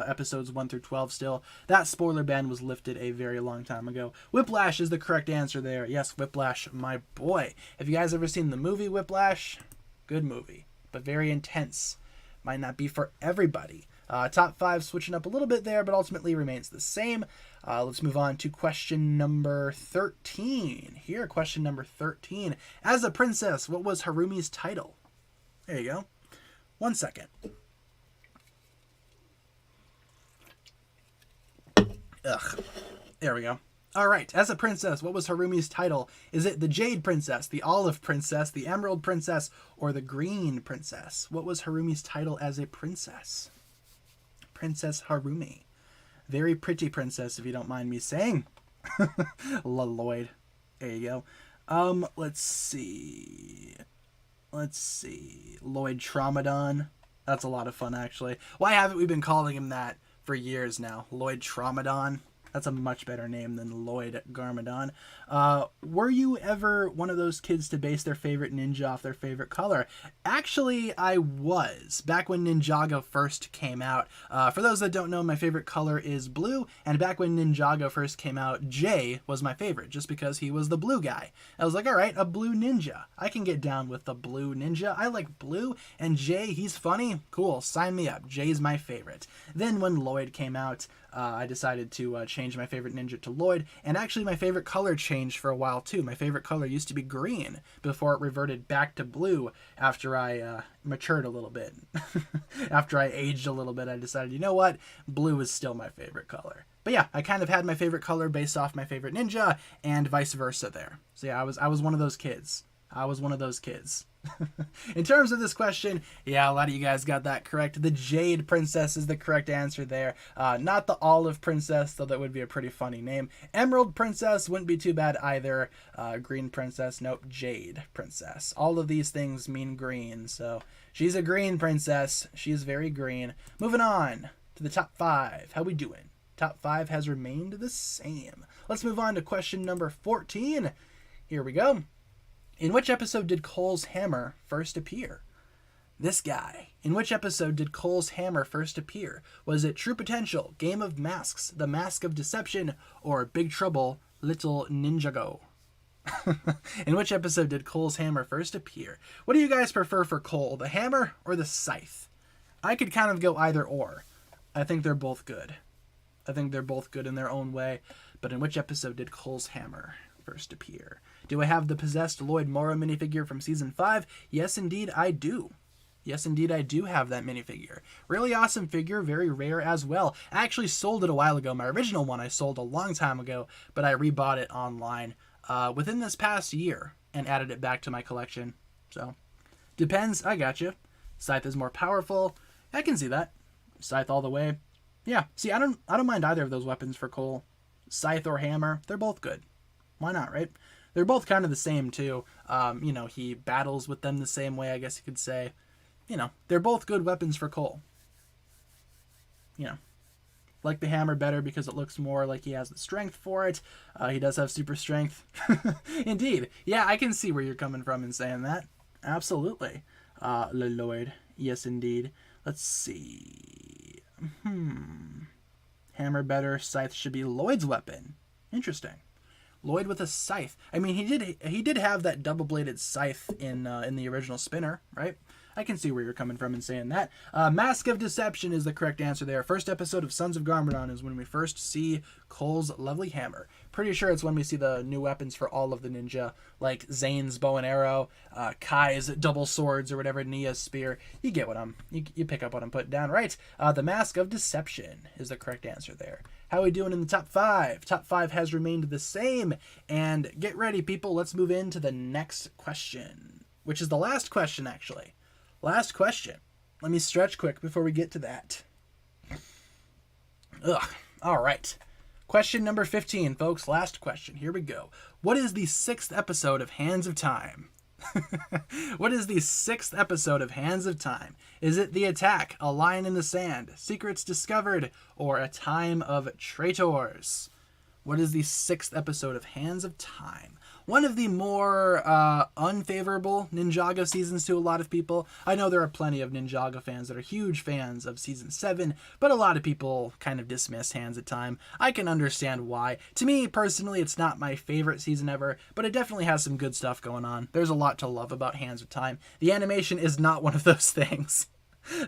Speaker 1: episodes 1 through 12 still. That spoiler ban was lifted a very long time ago. Whiplash is the correct answer there. Yes, Whiplash, my boy. Have you guys ever seen the movie Whiplash? Good movie, but very intense. Might not be for everybody. Top 5 switching up a little bit there, but ultimately remains the same. Let's move on to question number 13. Here, question number 13. As a princess, what was Harumi's title? There you go. 1 second. Ugh. There we go. All right. As a princess, what was Harumi's title? Is it the Jade Princess, the Olive Princess, the Emerald Princess, or the Green Princess? What was Harumi's title as a princess? Princess Harumi. Very pretty princess, if you don't mind me saying. Lloyd. There you go. Let's see. Lloyd Traumadon. That's a lot of fun, actually. Why haven't we been calling him that for years now? Lloyd Traumadon. That's a much better name than Lloyd Garmadon. Were you ever one of those kids to base their favorite ninja off their favorite color? Actually, I was. Back when Ninjago first came out. For those that don't know, my favorite color is blue. And back when Ninjago first came out, Jay was my favorite, just because he was the blue guy. I was like, all right, a blue ninja. I can get down with the blue ninja. I like blue. And Jay, he's funny. Cool, sign me up. Jay's my favorite. Then when Lloyd came out, I decided to change my favorite ninja to Lloyd, and actually my favorite color changed for a while too. My favorite color used to be green before it reverted back to blue after I matured a little bit. After I aged a little bit, I decided, you know what, blue is still my favorite color. But yeah, I kind of had my favorite color based off my favorite ninja, and vice versa there. So yeah, I was one of those kids. In terms of this question, yeah, a lot of you guys got that correct. The Jade Princess is the correct answer there. Not the Olive Princess, though that would be a pretty funny name. Emerald Princess wouldn't be too bad either. Green Princess, nope, Jade Princess. All of these things mean green, so she's a green princess. She's very green. Moving on to the top 5. How we doing? Top 5 has remained the same. Let's move on to question number 14. Here we go. In which episode did Cole's hammer first appear? This guy. In which episode did Cole's hammer first appear? Was it True Potential, Game of Masks, The Mask of Deception, or Big Trouble, Little Ninjago? In which episode did Cole's hammer first appear? What do you guys prefer for Cole, the hammer or the scythe? I could kind of go either or. I think they're both good. In their own way. But in which episode did Cole's hammer first appear? Do I have the possessed Lloyd Morrow minifigure from season 5? Yes, indeed, I do. Yes, indeed, I do have that minifigure. Really awesome figure, very rare as well. I actually sold it a while ago. My original one I sold a long time ago, but I rebought it online within this past year and added it back to my collection. So, depends. I gotcha. Scythe is more powerful. I can see that. Scythe all the way. Yeah. See, I don't mind either of those weapons for Cole. Scythe or hammer, they're both good. Why not, right? They're both kind of the same, too. He battles with them the same way, I guess you could say. They're both good weapons for Cole. Like the hammer better because it looks more like he has the strength for it. He does have super strength. Indeed. Yeah, I can see where you're coming from in saying that. Absolutely. Lloyd. Yes, indeed. Let's see. Hammer better. Scythe should be Lloyd's weapon. Interesting. Lloyd with a scythe. I mean, he did have that double-bladed scythe in the original Spinner, right? I can see where you're coming from in saying that. Mask of Deception is the correct answer there. First episode of Sons of Garmadon is when we first see Cole's lovely hammer. Pretty sure it's when we see the new weapons for all of the ninja, like Zane's bow and arrow, Kai's double swords, or whatever, Nia's spear. You get what you pick up what I'm putting down, right? The Mask of Deception is the correct answer there. How are we doing in the top 5? Top 5 has remained the same. And get ready, people. Let's move into the next question, which is the last question, actually. Last question. Let me stretch quick before we get to that. All right. Question number 15, folks. Last question. Here we go. What is the 6th episode of Hands of Time? What is the 6th episode of Hands of Time? Is it The Attack, A Line in the Sand, Secrets Discovered, or A Time of Traitors? What is the 6th episode of Hands of Time? One of the more unfavorable Ninjago seasons to a lot of people. I know there are plenty of Ninjago fans that are huge fans of Season 7, but a lot of people kind of dismiss Hands of Time. I can understand why. To me, personally, it's not my favorite season ever, but it definitely has some good stuff going on. There's a lot to love about Hands of Time. The animation is not one of those things.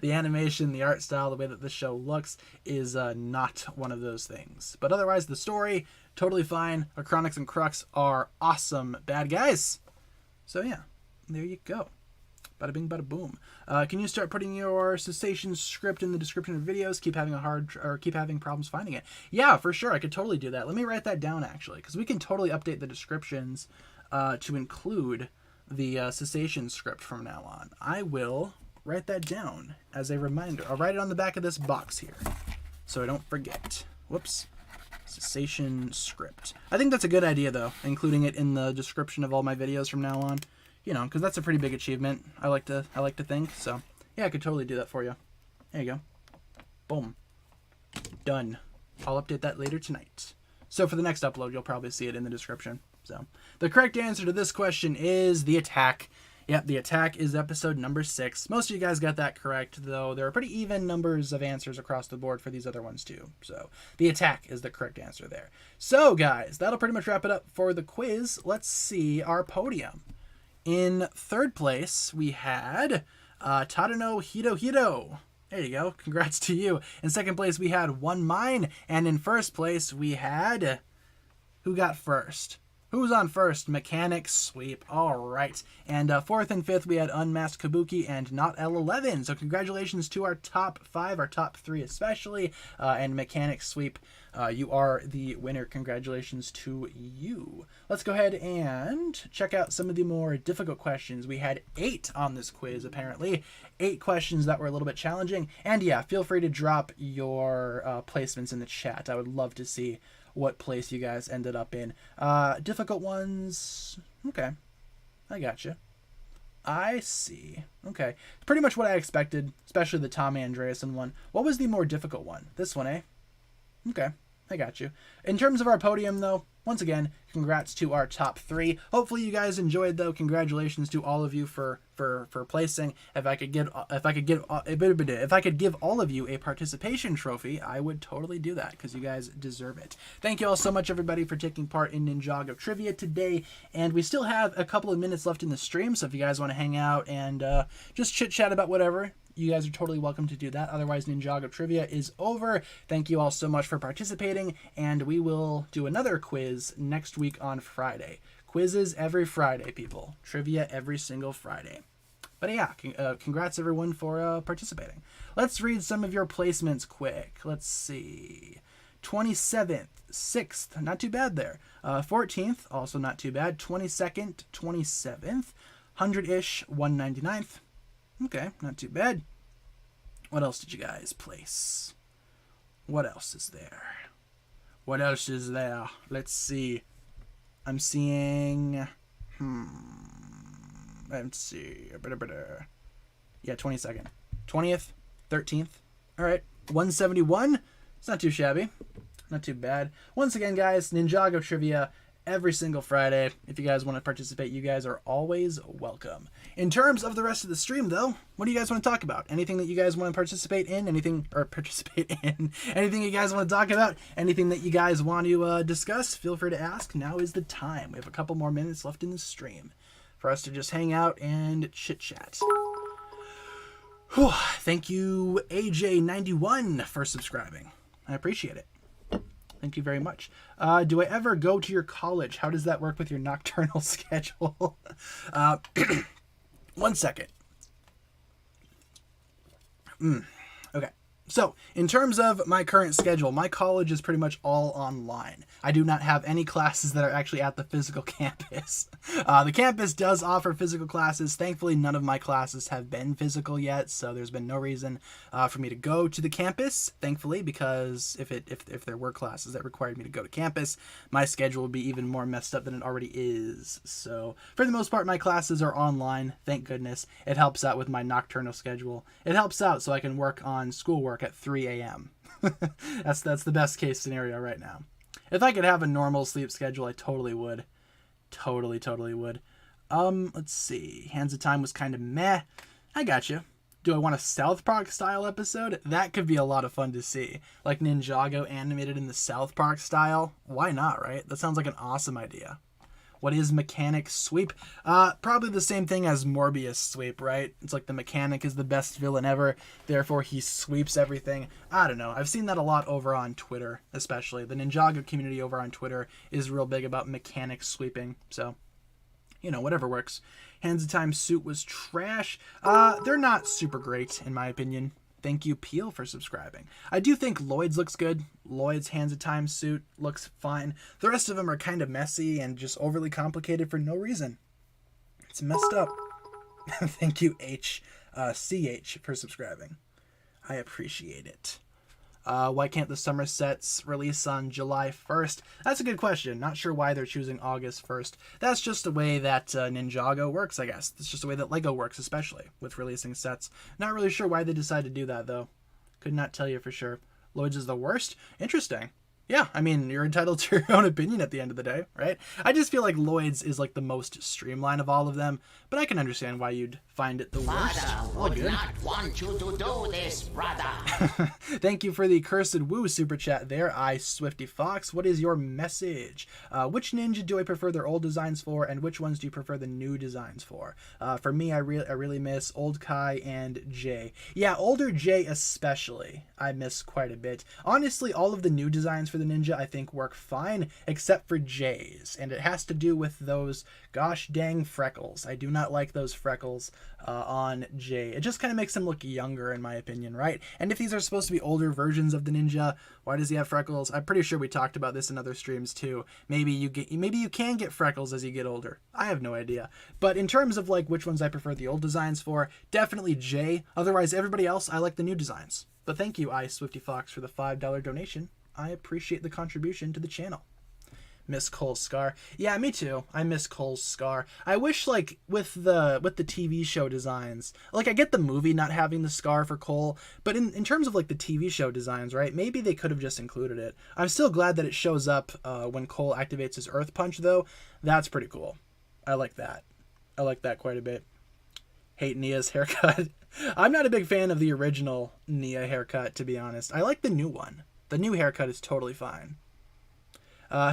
Speaker 1: The animation, the art style, the way that the show looks is not one of those things. But otherwise, the story, totally fine. Acronix and Crux are awesome bad guys. So yeah, there you go. Bada bing, bada boom. Can you start putting your cessation script in the description of videos? Keep having problems finding it. Yeah, for sure. I could totally do that. Let me write that down actually, because we can totally update the descriptions to include the cessation script from now on. I will write that down as a reminder. I'll write it on the back of this box here so I don't forget. Whoops. Cessation script. I think that's a good idea though, including it in the description of all my videos from now on. You know, because that's a pretty big achievement. I like to think. So yeah, I could totally do that for you. There you go. Boom. Done. I'll update that later tonight. So for the next upload, you'll probably see it in the description. So the correct answer to this question is The Attack. Yep, The Attack is episode number 6. Most of you guys got that correct, though there are pretty even numbers of answers across the board for these other ones, too. So, The Attack is the correct answer there. So, guys, that'll pretty much wrap it up for the quiz. Let's see our podium. In 3rd place, we had Tadano Hiro. There you go. Congrats to you. In 2nd place, we had One Mine. And in 1st place, we had... Who got first? Who's on first? Mechanic Sweep. All right. And 4th and 5th, we had Unmasked Kabuki and Not L11. So congratulations to our top 5, our top 3 especially, and Mechanic Sweep. You are the winner. Congratulations to you. Let's go ahead and check out some of the more difficult questions. We had 8 on this quiz, apparently. 8 questions that were a little bit challenging. And yeah, feel free to drop your placements in the chat. I would love to see what place you guys ended up in. Difficult ones. Okay. I gotcha. I see. Okay. Pretty much what I expected, especially the Tom Andreasen one. What was the more difficult one? This one, eh? Okay. I got you. In terms of our podium, though, once again, congrats to our top 3. Hopefully you guys enjoyed, though. Congratulations to all of you for placing. If I could give all of you a participation trophy, I would totally do that because you guys deserve it. Thank you all so much, everybody, for taking part in Ninjago Trivia today. And we still have a couple of minutes left in the stream, so if you guys want to hang out and just chit-chat about whatever, you guys are totally welcome to do that. Otherwise, Ninjago Trivia is over. Thank you all so much for participating, and we will do another quiz next week on Friday. Quizzes every Friday, people. Trivia every single Friday. But yeah, congrats everyone for participating. Let's read some of your placements quick. Let's see. 27th, 6th, not too bad there. 14th, also not too bad. 22nd, 27th, 100-ish, 199th. Okay, not too bad. What else did you guys place? What else is there? What else is there? Let's see. I'm seeing... Let's see. Yeah, 22nd. 20th, 13th. All right, 171. It's not too shabby. Not too bad. Once again, guys, Ninjago Trivia every single Friday. If you guys want to participate, you guys are always welcome. In terms of the rest of the stream, though, what do you guys want to talk about? Anything that you guys want to participate in? Anything you guys want to talk about? Anything that you guys want to discuss? Feel free to ask. Now is the time. We have a couple more minutes left in the stream for us to just hang out and chit-chat. Thank you, AJ91, for subscribing. I appreciate it. Thank you very much. Do I ever go to your college? How does that work with your nocturnal schedule? 1 second. Okay. So, in terms of my current schedule, my college is pretty much all online. I do not have any classes that are actually at the physical campus. The campus does offer physical classes. Thankfully, none of my classes have been physical yet, so there's been no reason for me to go to the campus, thankfully, because if there were classes that required me to go to campus, my schedule would be even more messed up than it already is. So, for the most part, my classes are online, thank goodness. It helps out with my nocturnal schedule. It helps out so I can work on schoolwork at 3 a.m. That's the best case scenario right now. If I could have a normal sleep schedule, I totally would. Totally would. Let's see. Hands of Time was kind of meh. I got you. Do I want a South Park style episode? That could be a lot of fun to see. Like Ninjago animated in the South Park style. Why not, right? That sounds like an awesome idea. What is Mechanic Sweep? Probably the same thing as Morbius Sweep, right? It's like the mechanic is the best villain ever, therefore he sweeps everything. I don't know. I've seen that a lot over on Twitter, especially. The Ninjago community over on Twitter is real big about mechanic sweeping, so, you know, whatever works. Hands of Time suit was trash. They're not super great, in my opinion. Thank you, Peel, for subscribing. I do think Lloyd's looks good. Lloyd's Hands of Time suit looks fine. The rest of them are kind of messy and just overly complicated for no reason. It's messed up. Thank you, CH, for subscribing. I appreciate it. Why can't the summer sets release on July 1st? That's a good question. Not sure why they're choosing August 1st. That's just the way that Ninjago works, I guess. It's just the way that LEGO works, especially with releasing sets. Not really sure why they decided to do that, though. Could not tell you for sure. Lloyd's is the worst? Interesting. Yeah, I mean, you're entitled to your own opinion at the end of the day, right? I just feel like Lloyd's is like the most streamlined of all of them, but I can understand why you'd find it the worst.
Speaker 2: Father would not want you to do this, brother.
Speaker 1: Thank you for the Cursed Woo super chat there, Swifty Fox. What is your message? Which ninja do I prefer their old designs for, and which ones do you prefer the new designs for? For me, I really miss Old Kai and Jay. Yeah, older Jay especially, I miss quite a bit. Honestly, all of the new designs for the ninja I think work fine, except for Jay's, and it has to do with those gosh dang freckles. I do not like those freckles on Jay. It just kind of makes him look younger, in my opinion, right? And if these are supposed to be older versions of the ninja, why does he have freckles? I'm pretty sure we talked about this in other streams too. Maybe you can get freckles as you get older. I have no idea. But in terms of like which ones I prefer the old designs for, definitely Jay. Otherwise, everybody else, I like the new designs. But thank you, Swifty Fox, for the $5 donation. I appreciate the contribution to the channel. Miss Cole's scar. Yeah, me too. I miss Cole's scar. I wish, like, with the TV show designs, like, I get the movie not having the scar for Cole, but in terms of, like, the TV show designs, right, maybe they could have just included it. I'm still glad that it shows up when Cole activates his Earth Punch, though. That's pretty cool. I like that. I like that quite a bit. Hate Nia's haircut. I'm not a big fan of the original Nia haircut, to be honest. I like the new one. The new haircut is totally fine.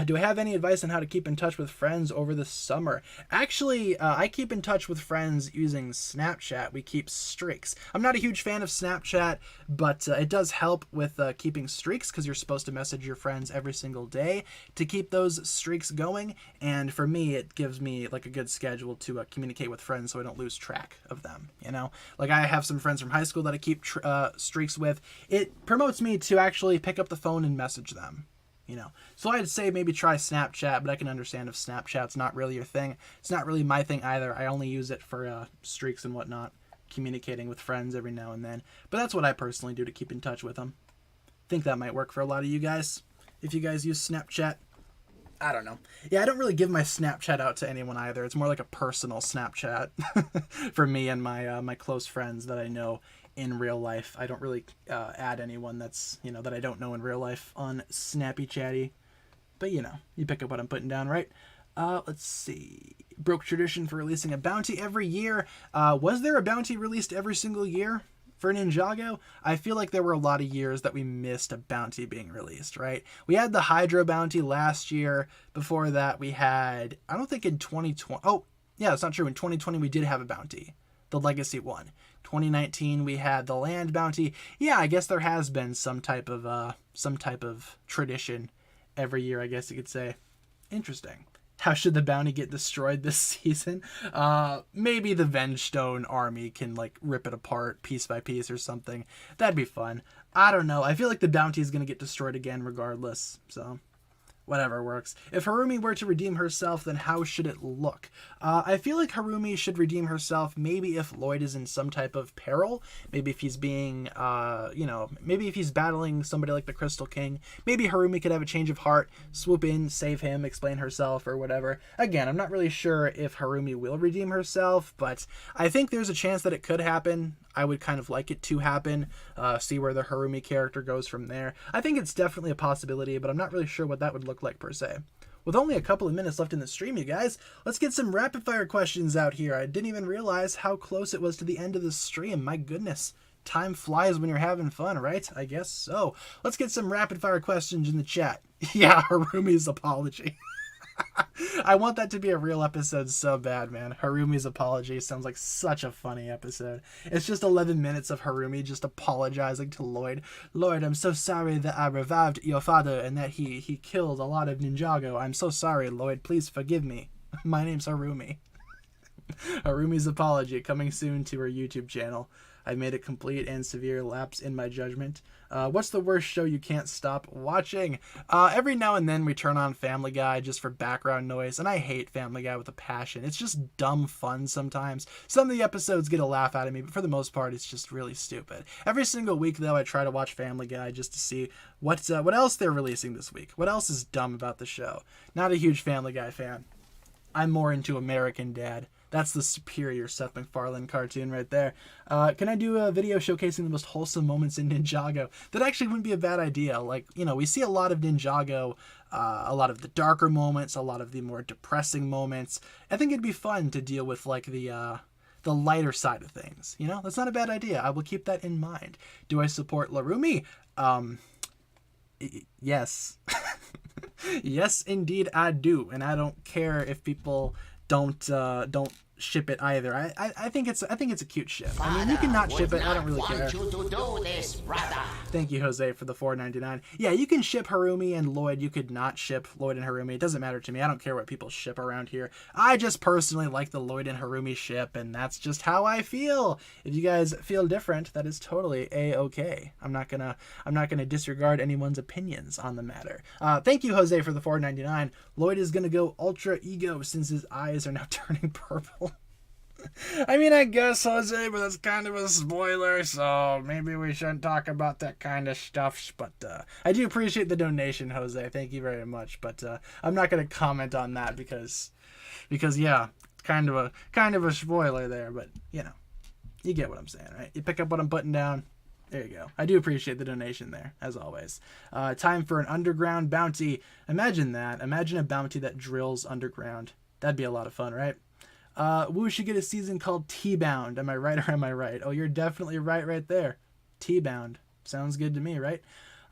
Speaker 1: Do I have any advice on how to keep in touch with friends over the summer? Actually, I keep in touch with friends using Snapchat. We keep streaks. I'm not a huge fan of Snapchat, but it does help with keeping streaks because you're supposed to message your friends every single day to keep those streaks going. And for me, it gives me like a good schedule to communicate with friends so I don't lose track of them, you know? Like I have some friends from high school that I keep streaks with. It promotes me to actually pick up the phone and message them. You know, so I'd say maybe try Snapchat, but I can understand if Snapchat's not really your thing. It's not really my thing either. I only use it for streaks and whatnot, communicating with friends every now and then. But that's what I personally do to keep in touch with them. Think that might work for a lot of you guys. If you guys use Snapchat, I don't know. Yeah, I don't really give my Snapchat out to anyone either. It's more like a personal Snapchat for me and my close friends that I know in real life. I don't really add anyone that's, you know, that I don't know in real life on Snappy Chatty. But, you know, you pick up what I'm putting down, right? Let's see. Broke tradition for releasing a bounty every year. Was there a bounty released every single year for Ninjago? I feel like there were a lot of years that we missed a bounty being released, right? We had the Hydro bounty last year. Before that, we had, I don't think in 2020. Oh, yeah, that's not true. In 2020, we did have a bounty. The Legacy one. 2019 we had the land bounty. Yeah, I guess there has been some type of tradition every year, I guess you could say. Interesting. How should the bounty get destroyed this season? Maybe the Vengestone army can like rip it apart piece by piece or something. That'd be fun. I don't know. I feel like the bounty is going to get destroyed again regardless. So whatever works. If Harumi were to redeem herself, then how should it look? I feel like Harumi should redeem herself maybe if Lloyd is in some type of peril. Maybe if he's being, maybe if he's battling somebody like the Crystal King. Maybe Harumi could have a change of heart, swoop in, save him, explain herself, or whatever. Again, I'm not really sure if Harumi will redeem herself, but I think there's a chance that it could happen. I would kind of like it to happen, see where the Harumi character goes from there. I think it's definitely a possibility, but I'm not really sure what that would look like per se. With only a couple of minutes left in the stream, you guys, let's get some rapid fire questions out here. I didn't even realize how close it was to the end of the stream. My goodness. Time flies when you're having fun, right? I guess so. Let's get some rapid fire questions in the chat. Yeah, Harumi's apology. I want that to be a real episode so bad, man. Harumi's apology sounds like such a funny episode. It's just 11 minutes of Harumi just apologizing to Lloyd. Lloyd, I'm so sorry that I revived your father and that he killed a lot of Ninjago. I'm so sorry, Lloyd. Please forgive me. My name's Harumi. Harumi's apology coming soon to her YouTube channel. I made a complete and severe lapse in my judgment. What's the worst show you can't stop watching? Every now and then we turn on Family Guy just for background noise, and I hate Family Guy with a passion. It's just dumb fun sometimes. Some of the episodes get a laugh out of me, but for the most part, it's just really stupid. Every single week, though, I try to watch Family Guy just to see what else they're releasing this week. What else is dumb about the show? Not a huge Family Guy fan. I'm more into American Dad. That's the superior Seth MacFarlane cartoon right there. Can I do a video showcasing the most wholesome moments in Ninjago? That actually wouldn't be a bad idea. Like, we see a lot of Ninjago, a lot of the darker moments, a lot of the more depressing moments. I think it'd be fun to deal with, like, the lighter side of things. That's not a bad idea. I will keep that in mind. Do I support Larumi? Yes. Yes, indeed I do. And I don't care if people don't ship it either. I think it's a cute ship. I mean, you can not ship it. I don't really care.
Speaker 2: You to do this, brother.
Speaker 1: Thank you, Jose, for the $4.99. Yeah, you can ship Harumi and Lloyd. You could not ship Lloyd and Harumi. It doesn't matter to me. I don't care what people ship around here. I just personally like the Lloyd and Harumi ship, and that's just how I feel. If you guys feel different, that is totally a-okay. I'm not gonna disregard anyone's opinions on the matter. Thank you, Jose, for the $4.99. Lloyd is gonna go ultra ego since his eyes are now turning purple. I mean, I guess, Jose, but that's kind of a spoiler, so maybe we shouldn't talk about that kind of stuff. But I do appreciate the donation, Jose. Thank you very much. But I'm not going to comment on that because yeah, kind of a spoiler there. But you get what I'm saying, right? You pick up what I'm putting down. There you go. I do appreciate the donation there, as always. Time for an underground bounty. Imagine that. Imagine a bounty that drills underground. That'd be a lot of fun, right? Wu should get a season called T-Bound. Am I right or am I right? Oh, you're definitely right there. T-Bound. Sounds good to me, right?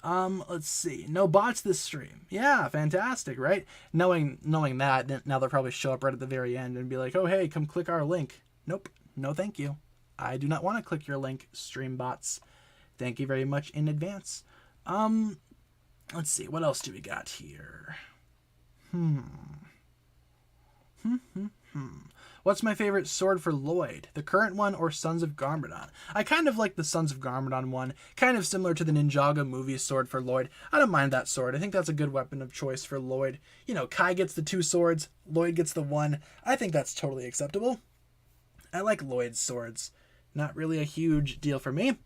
Speaker 1: Let's see. No bots this stream. Yeah, fantastic, right? Knowing that, now they'll probably show up right at the very end and be like, oh, hey, come click our link. Nope. No, thank you. I do not want to click your link, stream bots. Thank you very much in advance. Let's see. What else do we got here? What's my favorite sword for Lloyd? The current one or Sons of Garmadon? I kind of like the Sons of Garmadon one. Kind of similar to the Ninjago movie sword for Lloyd. I don't mind that sword. I think that's a good weapon of choice for Lloyd. Kai gets the 2 swords. Lloyd gets the 1. I think that's totally acceptable. I like Lloyd's swords. Not really a huge deal for me.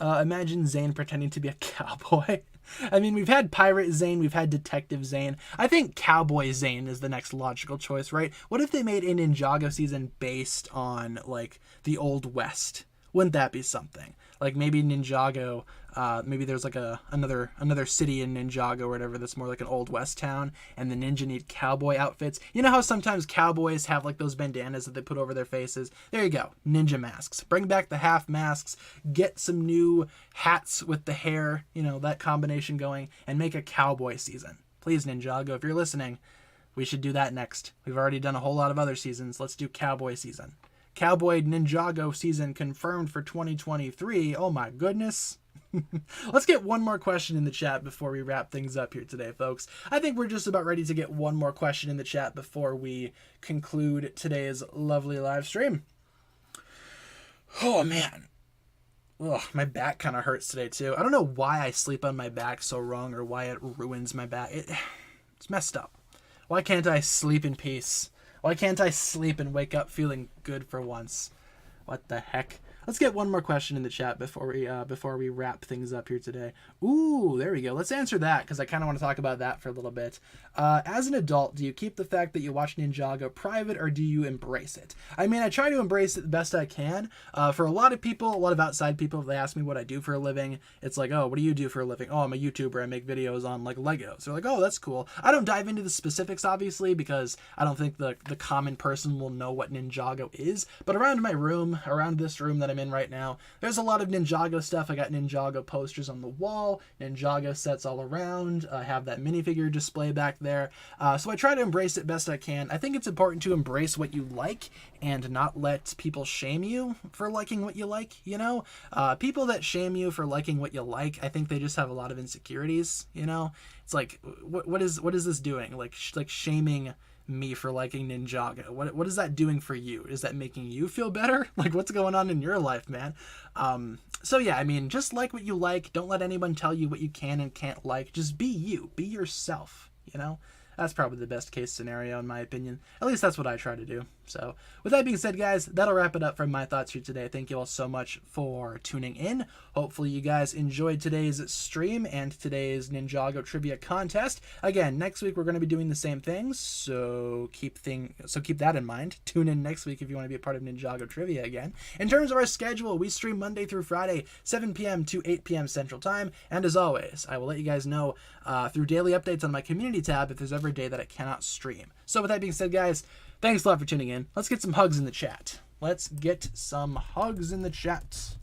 Speaker 1: Imagine Zane pretending to be a cowboy. I mean, we've had Pirate Zane, we've had Detective Zane. I think Cowboy Zane is the next logical choice, right? What if they made a Ninjago season based on, like, the Old West? Wouldn't that be something? Like, maybe Ninjago, maybe there's, like, another city in Ninjago or whatever that's more like an Old West town, and the ninja need cowboy outfits. You know how sometimes cowboys have, like, those bandanas that they put over their faces? There you go. Ninja masks. Bring back the half masks. Get some new hats with the hair, that combination going, and make a cowboy season. Please, Ninjago, if you're listening, we should do that next. We've already done a whole lot of other seasons. Let's do cowboy season. Cowboy Ninjago season confirmed for 2023. Oh my goodness. Let's get one more question in the chat before we wrap things up here today, folks. I think we're just about ready to get one more question in the chat before we conclude today's lovely live stream. Oh, man. Ugh, my back kind of hurts today, too. I don't know why I sleep on my back so wrong or why it ruins my back. It's messed up. Why can't I sleep in peace? Why can't I sleep and wake up feeling good for once? What the heck? Let's get one more question in the chat before we wrap things up here today. Ooh, there we go. Let's answer that because I kind of want to talk about that for a little bit. As an adult, do you keep the fact that you watch Ninjago private or do you embrace it? I mean, I try to embrace it the best I can. For a lot of people, a lot of outside people, if they ask me what I do for a living, it's like, oh, what do you do for a living? Oh, I'm a YouTuber. I make videos on like Legos. They're like, oh, that's cool. I don't dive into the specifics, obviously, because I don't think the common person will know what Ninjago is. But around my room, around this room that I'm in right now, there's a lot of Ninjago stuff. I got Ninjago posters on the wall, Ninjago sets all around. I have that minifigure display back there. So I try to embrace it best I can. I think it's important to embrace what you like and not let people shame you for liking what you like, you know? People that shame you for liking what you like, I think they just have a lot of insecurities, you know? It's like, what is this doing? Like shaming me for liking Ninjago. What is that doing for you? Is that making you feel better? Like, what's going on in your life, man? So yeah, I mean, just like what you like. Don't let anyone tell you what you can and can't like. Just be you. Be yourself, you know? That's probably the best case scenario in my opinion. At least that's what I try to do. So with that being said, guys, that'll wrap it up from my thoughts here today. Thank you all so much for tuning in. Hopefully you guys enjoyed today's stream and today's Ninjago trivia contest. Again, next week we're going to be doing the same things, so keep that in mind. Tune in next week if you want to be a part of Ninjago trivia again. In terms of our schedule, we stream Monday through Friday, 7 p.m. to 8 p.m. Central Time. And as always, I will let you guys know through daily updates on my community tab if there's ever a day that I cannot stream. So with that being said, guys, thanks a lot for tuning in. Let's get some hugs in the chat. Let's get some hugs in the chat.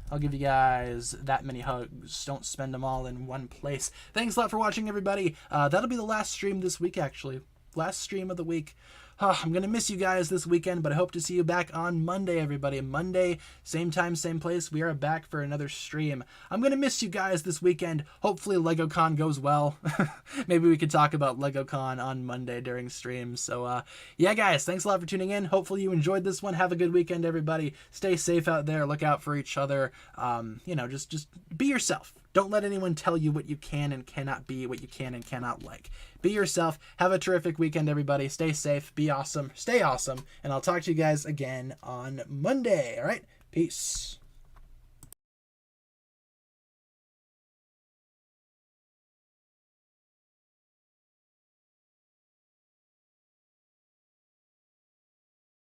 Speaker 1: I'll give you guys that many hugs. Don't spend them all in one place. Thanks a lot for watching, everybody. That'll be the last stream this week, actually. Last stream of the week. I'm going to miss you guys this weekend, but I hope to see you back on Monday, everybody. Monday, same time, same place. We are back for another stream. I'm going to miss you guys this weekend. Hopefully LegoCon goes well. Maybe we could talk about LegoCon on Monday during streams. So, yeah, guys, thanks a lot for tuning in. Hopefully you enjoyed this one. Have a good weekend, everybody. Stay safe out there. Look out for each other. Just be yourself. Don't let anyone tell you what you can and cannot be, what you can and cannot like. Be yourself. Have a terrific weekend, everybody. Stay safe. Be awesome. Stay awesome. And I'll talk to you guys again on Monday. All right? Peace.